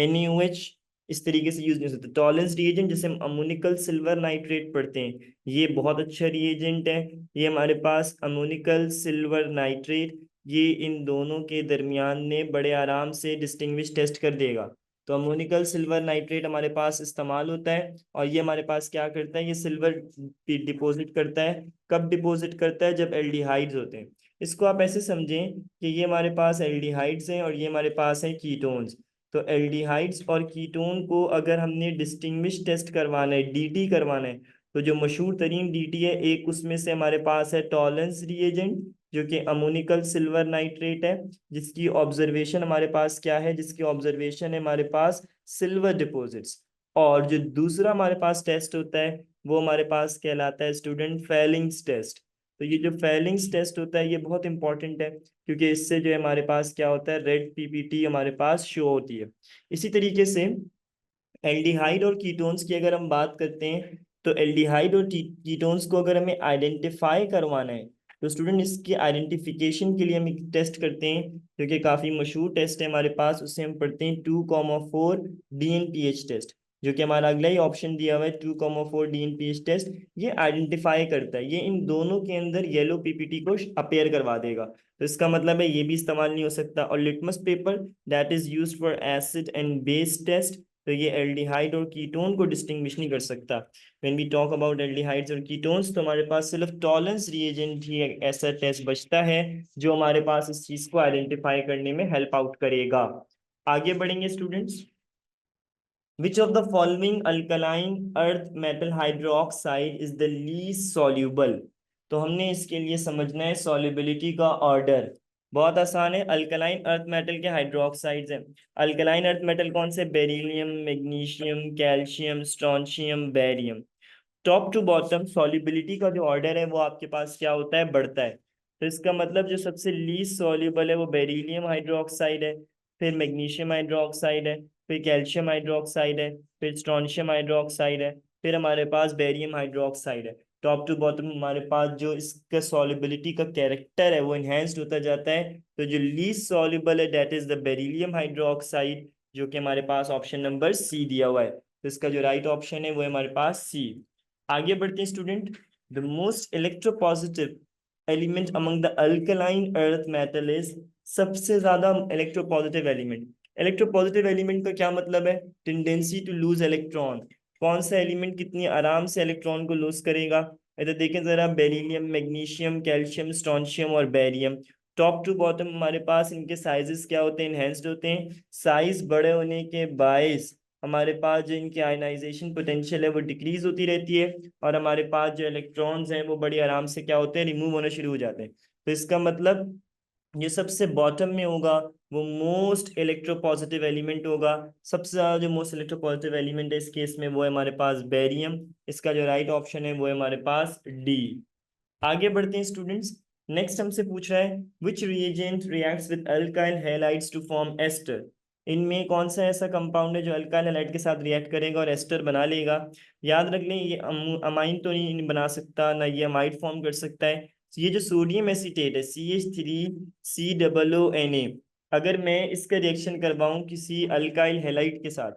NaOH इस तरीके से यूज नहीं हो सकता। टॉलेंस रिएजेंट जैसे हम अमोनिकल सिल्वर नाइट्रेट पढ़ते हैं, ये बहुत अच्छा रिएजेंट है। ये हमारे पास अमोनिकल सिल्वर नाइट्रेट, ये इन दोनों के दरमियान में बड़े आराम से डिस्टिंग्विश टेस्ट कर देगा। तो अमोनिकल सिल्वर नाइट्रेट हमारे पास इस्तेमाल होता है, और ये हमारे पास क्या करता है, ये सिल्वर डिपॉजिट करता है। कब डिपॉजिट करता है? जब एल्डिहाइड्स होते हैं। इसको आप ऐसे समझें कि ये हमारे पास एल्डिहाइड्स हैं और ये हमारे पास हैं कीटोन्स। तो एल्डिहाइड्स और कीटोन को अगर हमने डिस्टिंग्विश टेस्ट करवाना है, डीटी करवाना है, तो जो मशहूर तरीन डीटी है, एक उसमें से हमारे पास है टॉलेंस रिएजेंट, जो कि अमोनिकल सिल्वर नाइट्रेट है, जिसकी ऑब्जर्वेशन हमारे पास क्या है, जिसकी ऑब्जर्वेशन है हमारे पास सिल्वर डिपॉजिट्स। और जो दूसरा हमारे पास टेस्ट होता है, वो हमारे पास कहलाता है स्टूडेंट फेलिंग्स टेस्ट। तो ये जो फेलिंग्स टेस्ट होता है, ये बहुत इंपॉर्टेंट है, क्योंकि इससे जो है हमारे पास क्या होता है, रेड पीपीटी हमारे पास शो होती है। इसी तरीके से एल्डिहाइड और कीटोन्स की अगर हम बात करते हैं, तो एल्डिहाइड और कीटोन्स को अगर हमें आइडेंटिफाई करवाना है, तो स्टूडेंट इसकी आइडेंटिफिकेशन के लिए हम एक टेस्ट करते हैं, जो कि काफ़ी मशहूर टेस्ट है हमारे पास। उससे हम पढ़ते हैं 2,4 DNPH टेस्ट, जो कि हमारा अगला ही ऑप्शन दिया हुआ है, 2,4 DNPH टेस्ट। ये आइडेंटिफाई करता है, ये इन दोनों के अंदर येलो पीपीटी को अपेयर करवा देगा। तो इसका मतलब है ये भी इस्तेमाल नहीं हो सकता। और litmus paper, that is used for acid and base test, तो ये एल्डिहाइड और कीटोन को डिस्टिंग्विश नहीं कर सकता। When we talk about aldehydes और कीटोन्स, तो हमारे पास सिर्फ टॉलेंस रिएजेंट ही एक ऐसा टेस्ट बचता है जो हमारे पास इस चीज को आइडेंटिफाई करने में हेल्प आउट करेगा। आगे बढ़ेंगे students. Which of the following alkaline earth metal hydroxide is the least soluble? तो हमने इसके लिए समझना है solubility का ऑर्डर। बहुत आसान है, अल्कलाइन अर्थ मेटल के हाइड्रोक्साइड्स हैं। अल्कलाइन अर्थ मेटल कौन से? Beryllium, magnesium, calcium, strontium, barium. Top to bottom solubility का जो ऑर्डर है वो आपके पास क्या होता है, बढ़ता है। तो इसका मतलब जो सबसे लीस्ट सॉल्युबल है वो बेरिलियम हाइड्रोक्साइड है, फिर मैग्नीशियम हाइड्रोक्साइड है, फिर कैल्शियम हाइड्रोक्साइड है, फिर स्ट्रोंशियम हाइड्रोक्साइड है, फिर हमारे पास बेरियम हाइड्रोक्साइड है। टॉप टू बॉटम हमारे पास जो इसका सॉल्युबिलिटी का कैरेक्टर है वो इन्हेंस्ड होता जाता है। तो जो लीस्ट सॉल्युबल है that is the beryllium hydroxide, जो कि हमारे पास ऑप्शन नंबर सी दिया हुआ है। तो इसका जो राइट ऑप्शन है वो है हमारे पास सी। आगे बढ़ते हैं student. The most electropositive element among the alkaline earth metal is, सबसे ज्यादा इलेक्ट्रोपॉजिटिव एलिमेंट। इलेक्ट्रोपॉजिटिव एलिमेंट का क्या मतलब है? Tendency to lose electron. कौन सा एलिमेंट कितनी आराम से इलेक्ट्रॉन को लूज करेगा? इधर देखें जरा, बेरिलियम, मैग्नीशियम, कैल्शियम, स्ट्रोंशियम और बेरियम। टॉप टू बॉटम हमारे पास इनके साइजेस क्या होते हैं, इनहेंस्ड होते हैं। साइज बड़े होने के बायस हमारे पास जो इनकी आयनाइजेशन पोटेंशियल है वो डिक्रीज होती रहती है, और हमारे पास जो इलेक्ट्रॉन्स हैं वो बड़ी आराम से क्या होते हैं, रिमूव होना शुरू हो जाते हैं। तो इसका मतलब ये सबसे बॉटम में होगा वो मोस्ट इलेक्ट्रोपॉजिटिव एलिमेंट होगा। सबसे ज्यादा जो मोस्ट इलेक्ट्रोपॉजिटिव एलिमेंट है इस केस में वो है हमारे पास बेरियम। इसका जो राइट ऑप्शन है वो है हमारे पास डी। आगे बढ़ते हैं स्टूडेंट्स। नेक्स्ट हमसे पूछ रहा है which reagent reacts with alkyl halides to form ester. इनमें कौन सा ऐसा कंपाउंड है जो अल्काइल हैलाइड के साथ रिएक्ट करेगा और एस्टर बना लेगा? याद रख लें, ये अमाइन तो नहीं बना सकता, ना ये अमाइड फॉर्म कर सकता है। ये जो सोडियम एसीटेट है, CH3COO Na, अगर मैं इसका रिएक्शन करवाऊं किसी अल्काइल हैलाइड के साथ,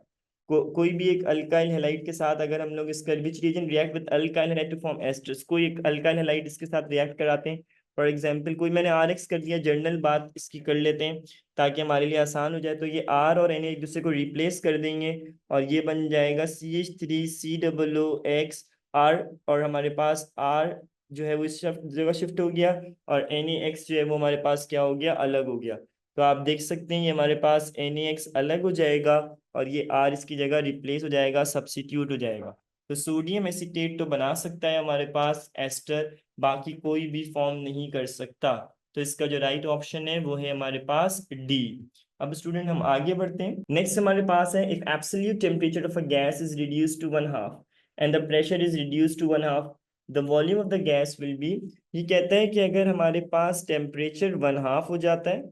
कोई भी एक अल्काइल हैलाइड के साथ, अगर हम लोग इसका which reagent react with alkyl halide to form esters, कोई एक अल्काइल हैलाइड इसके साथ रिएक्ट कराते हैं। फॉर एग्जांपल कोई मैंने RX कर दिया, जनरल बात इसकी कर लेते हैं ताकि हमारे लिए आसान हो जाए। तो ये R और Na एक दूसरे को रिप्लेस कर देंगे, और ये बन जाएगा CH3COOX R, और हमारे पास R जो है वो इस जगह शिफ्ट हो गया, और NaX जो है वो हमारे पास क्या हो गया, अलग हो गया। तो आप देख सकते हैं ये हमारे पास NaX अलग हो जाएगा, और ये R इसकी जगह रिप्लेस हो जाएगा, सब्सिट्यूट हो जाएगा। तो सोडियम एसीटेट तो बना सकता है हमारे पास एस्टर, बाकी कोई भी फॉर्म नहीं कर सकता। तो इसका जो राइट ऑप्शन है वो है हमारे पास डी। अब स्टूडेंट हम आगे बढ़ते हैं। नेक्स्ट हमारे पास है, if absolute temperature of a gas is reduce to one half and the pressure is reduce to one half, the volume of the gas will be. ये कहता है कि अगर हमारे पास टेम्परेचर वन हाफ हो जाता है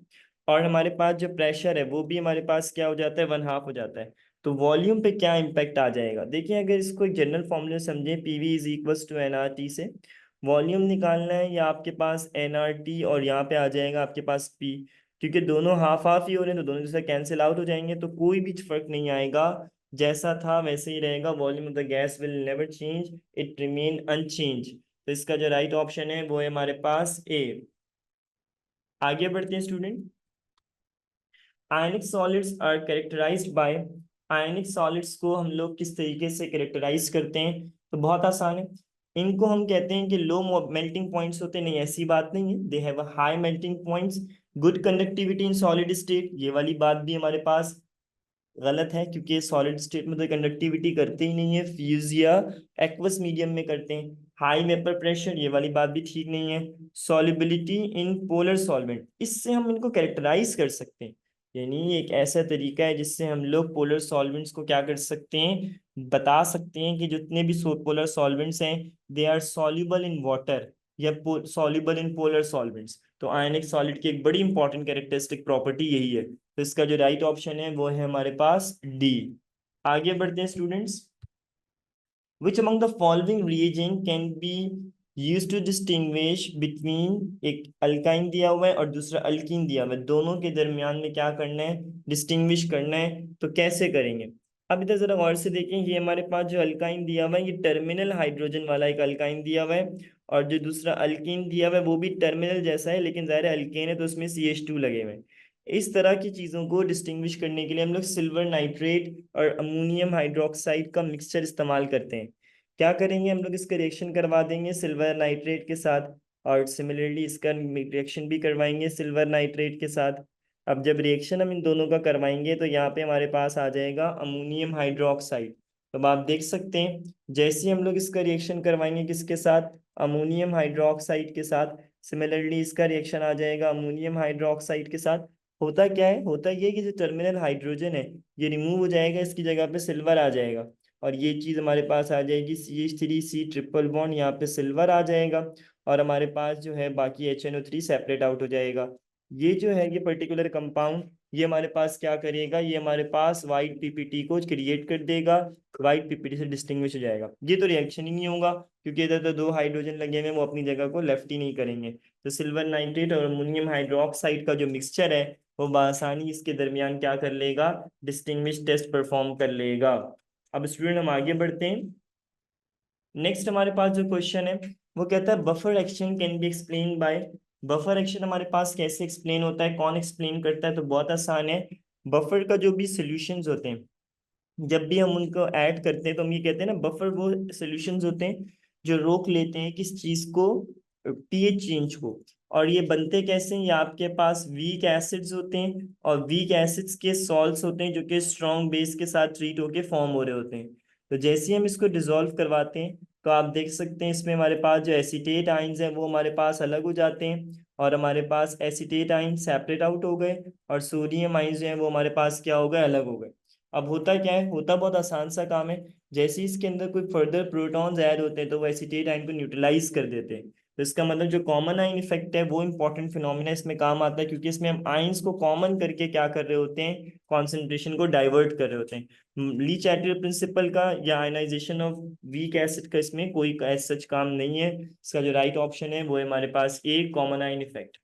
और हमारे पास जो प्रेशर है वो भी हमारे पास क्या हो जाता है, वन हाफ हो जाता है, तो वॉल्यूम पे क्या इम्पैक्ट आ जाएगा? देखिए, अगर इसको एक जनरल फॉर्मूले समझें, PV is equals to NRT से वॉल्यूम निकालना है, या आपके पास NRT और यहाँ पे आ जाएगा आपके पास P। क्योंकि दोनों हाफ हाफ ही हो रहे हैं तो दोनों जैसे कैंसिल आउट हो जाएंगे, तो कोई भी फर्क नहीं आएगा, जैसा था वैसे ही रहेगा। Volume of the gas will never change, it remain unchange. तो इसका जो राइट ऑप्शन है वो है हमारे पास ए। आगे बढ़ते हैं student. Ionic solids are characterized by, ionic solids को हम लोग किस तरीके से कैरेक्टराइज करते हैं, तो बहुत आसान है। इनको हम कहते हैं कि लो मेल्टिंग पॉइंट्स होते नहीं, ऐसी बात नहीं है, they have a high melting points, good conductivity in solid state, ये वाली बात भी हमारे पास गलत है, क्योंकि सॉलिड स्टेट में तो कंडक्टिविटी करते ही नहीं है, फ्यूज या एक्वस मीडियम में करते हैं। हाई वेपर प्रेशर, ये वाली बात भी ठीक नहीं है। सॉलिबिलिटी इन पोलर सॉल्वेंट, इससे हम इनको कैरेक्टराइज कर सकते हैं, यानी एक ऐसा तरीका है जिससे हम लोग पोलर सॉल्वेंट्स को क्या कर सकते हैं, बता सकते हैं कि जितने भी पोलर सॉल्वेंट्स हैं they are soluble in water या सॉल्युबल इन पोलर सॉल्वेंट्स। तो आयनिक सॉलिड की एक बड़ी इंपॉर्टेंट कैरेक्टरिस्टिक प्रॉपर्टी यही है। तो इसका जो राइट ऑप्शन है वो है हमारे पास डी। आगे बढ़ते हैं students. Which among the following reagent can be used to distinguish between, एक अल्काइन दिया हुआ है और दूसरा अल्कीन दिया हुआ है, दोनों के दरमियान में क्या करना है, डिस्टिंग्विश करना है, तो कैसे करेंगे। अब इधर जरा गौर से देखें, ये हमारे पास जो अल्काइन दिया हुआ है ये टर्मिनल हाइड्रोजन वाला एक अल्काइन दिया हुआ है, और जो दूसरा अल्कीन दिया हुआ है वो भी टर्मिनल जैसा है, लेकिन ज़ाहिर है अल्केन है तो उसमें CH2 लगे हुए हैं। इस तरह की चीज़ों को डिस्टिंग्विश करने के लिए हम लोग सिल्वर नाइट्रेट और अमोनियम हाइड्रोक्साइड का मिक्सचर इस्तेमाल करते हैं। क्या करेंगे, हम लोग इसका रिएक्शन करवा देंगे सिल्वर नाइट्रेट के साथ, और सिमिलरली इसका रिएक्शन भी करवाएंगे सिल्वर नाइट्रेट के साथ। अब जब रिएक्शन हम इन दोनों का करवाएंगे तो यहाँ पे हमारे पास आ जाएगा अमोनियम हाइड्रोक्साइड। तो अब आप देख सकते हैं जैसे ही हम लोग इसका रिएक्शन करवाएंगे किसके साथ, अमोनियम हाइड्रोक्साइड के साथ, सिमिलरली इसका रिएक्शन आ जाएगा अमोनियम हाइड्रोक्साइड के साथ। होता क्या है, होता ये कि जो टर्मिनल हाइड्रोजन है ये रिमूव हो जाएगा, इसकी जगह पे सिल्वर आ जाएगा, और ये चीज़ हमारे पास आ जाएगी CH3C ट्रिपल बॉन्ड, यहाँ पे सिल्वर आ जाएगा, और हमारे पास जो है बाकी HNO3 सेपरेट आउट हो जाएगा। ये जो है ये पर्टिकुलर कंपाउंड ये हमारे पास क्या करेगा, ये हमारे पास वाइट पीपीटी को क्रिएट कर देगा, वाइट पीपीटी से डिस्टिंग्विश हो जाएगा। ये तो रिएक्शन ही नहीं होगा, क्योंकि इधर तो दो हाइड्रोजन लगे हुए हैं, वो अपनी जगह को लेफ्ट ही नहीं करेंगे। तो सिल्वर नाइट्रेट और अमोनियम हाइड्रोक्साइड का जो मिक्सचर है वो बआसानी इसके दरमियान क्या कर लेगा, डिस्टिंग्विश टेस्ट परफॉर्म कर लेगा। अब स्टूडेंट हम आगे बढ़ते हैं। नेक्स्ट हमारे पास जो क्वेश्चन है वो कहता है buffer action can be explain by, buffer action हमारे पास कैसे एक्सप्लेन होता है, कौन एक्सप्लेन करता है, तो बहुत आसान है। बफर का जो भी सॉल्यूशंस होते हैं जब भी हम उनको ऐड करते हैं तो हम ये कहते हैं ना, बफर वो सॉल्यूशंस होते हैं जो रोक लेते हैं किस चीज को, pH चेंज को। और ये बनते कैसे हैं, ये आपके पास वीक एसिड्स होते हैं, और वीक एसिड्स के सॉल्ट्स होते हैं जो कि स्ट्रॉन्ग बेस के साथ ट्रीट होके फॉर्म हो रहे होते हैं। तो जैसे ही हम इसको डिसॉल्व करवाते हैं तो आप देख सकते हैं इसमें हमारे पास जो एसीटेट आइंस हैं वो हमारे पास अलग हो जाते हैं, और हमारे पास एसीटेट आइन सेपरेट आउट हो गए, और सोडियम आइंस जो हैं वो हमारे पास क्या हो गए, अलग हो गए। अब होता क्या है, होता बहुत आसान सा काम है, जैसे ही इसके अंदर कोई फर्दर प्रोटॉन्स ऐड होते हैं तो वो एसीटेट आयन को न्यूट्रलाइज कर देते हैं। तो इसका मतलब जो कॉमन आयन इफेक्ट है वो इंपॉर्टेंट फिनोमिना इसमें काम आता है, क्योंकि इसमें हम आयंस को कॉमन करके क्या कर रहे होते हैं, कॉन्सेंट्रेशन को डाइवर्ट कर रहे होते हैं। ली चैटलर प्रिंसिपल का या आयनाइजेशन ऑफ वीक एसिड का इसमें कोई सच काम नहीं है। इसका जो राइट ऑप्शन है वो है हमारे पास ए, कॉमन आयन इफेक्ट।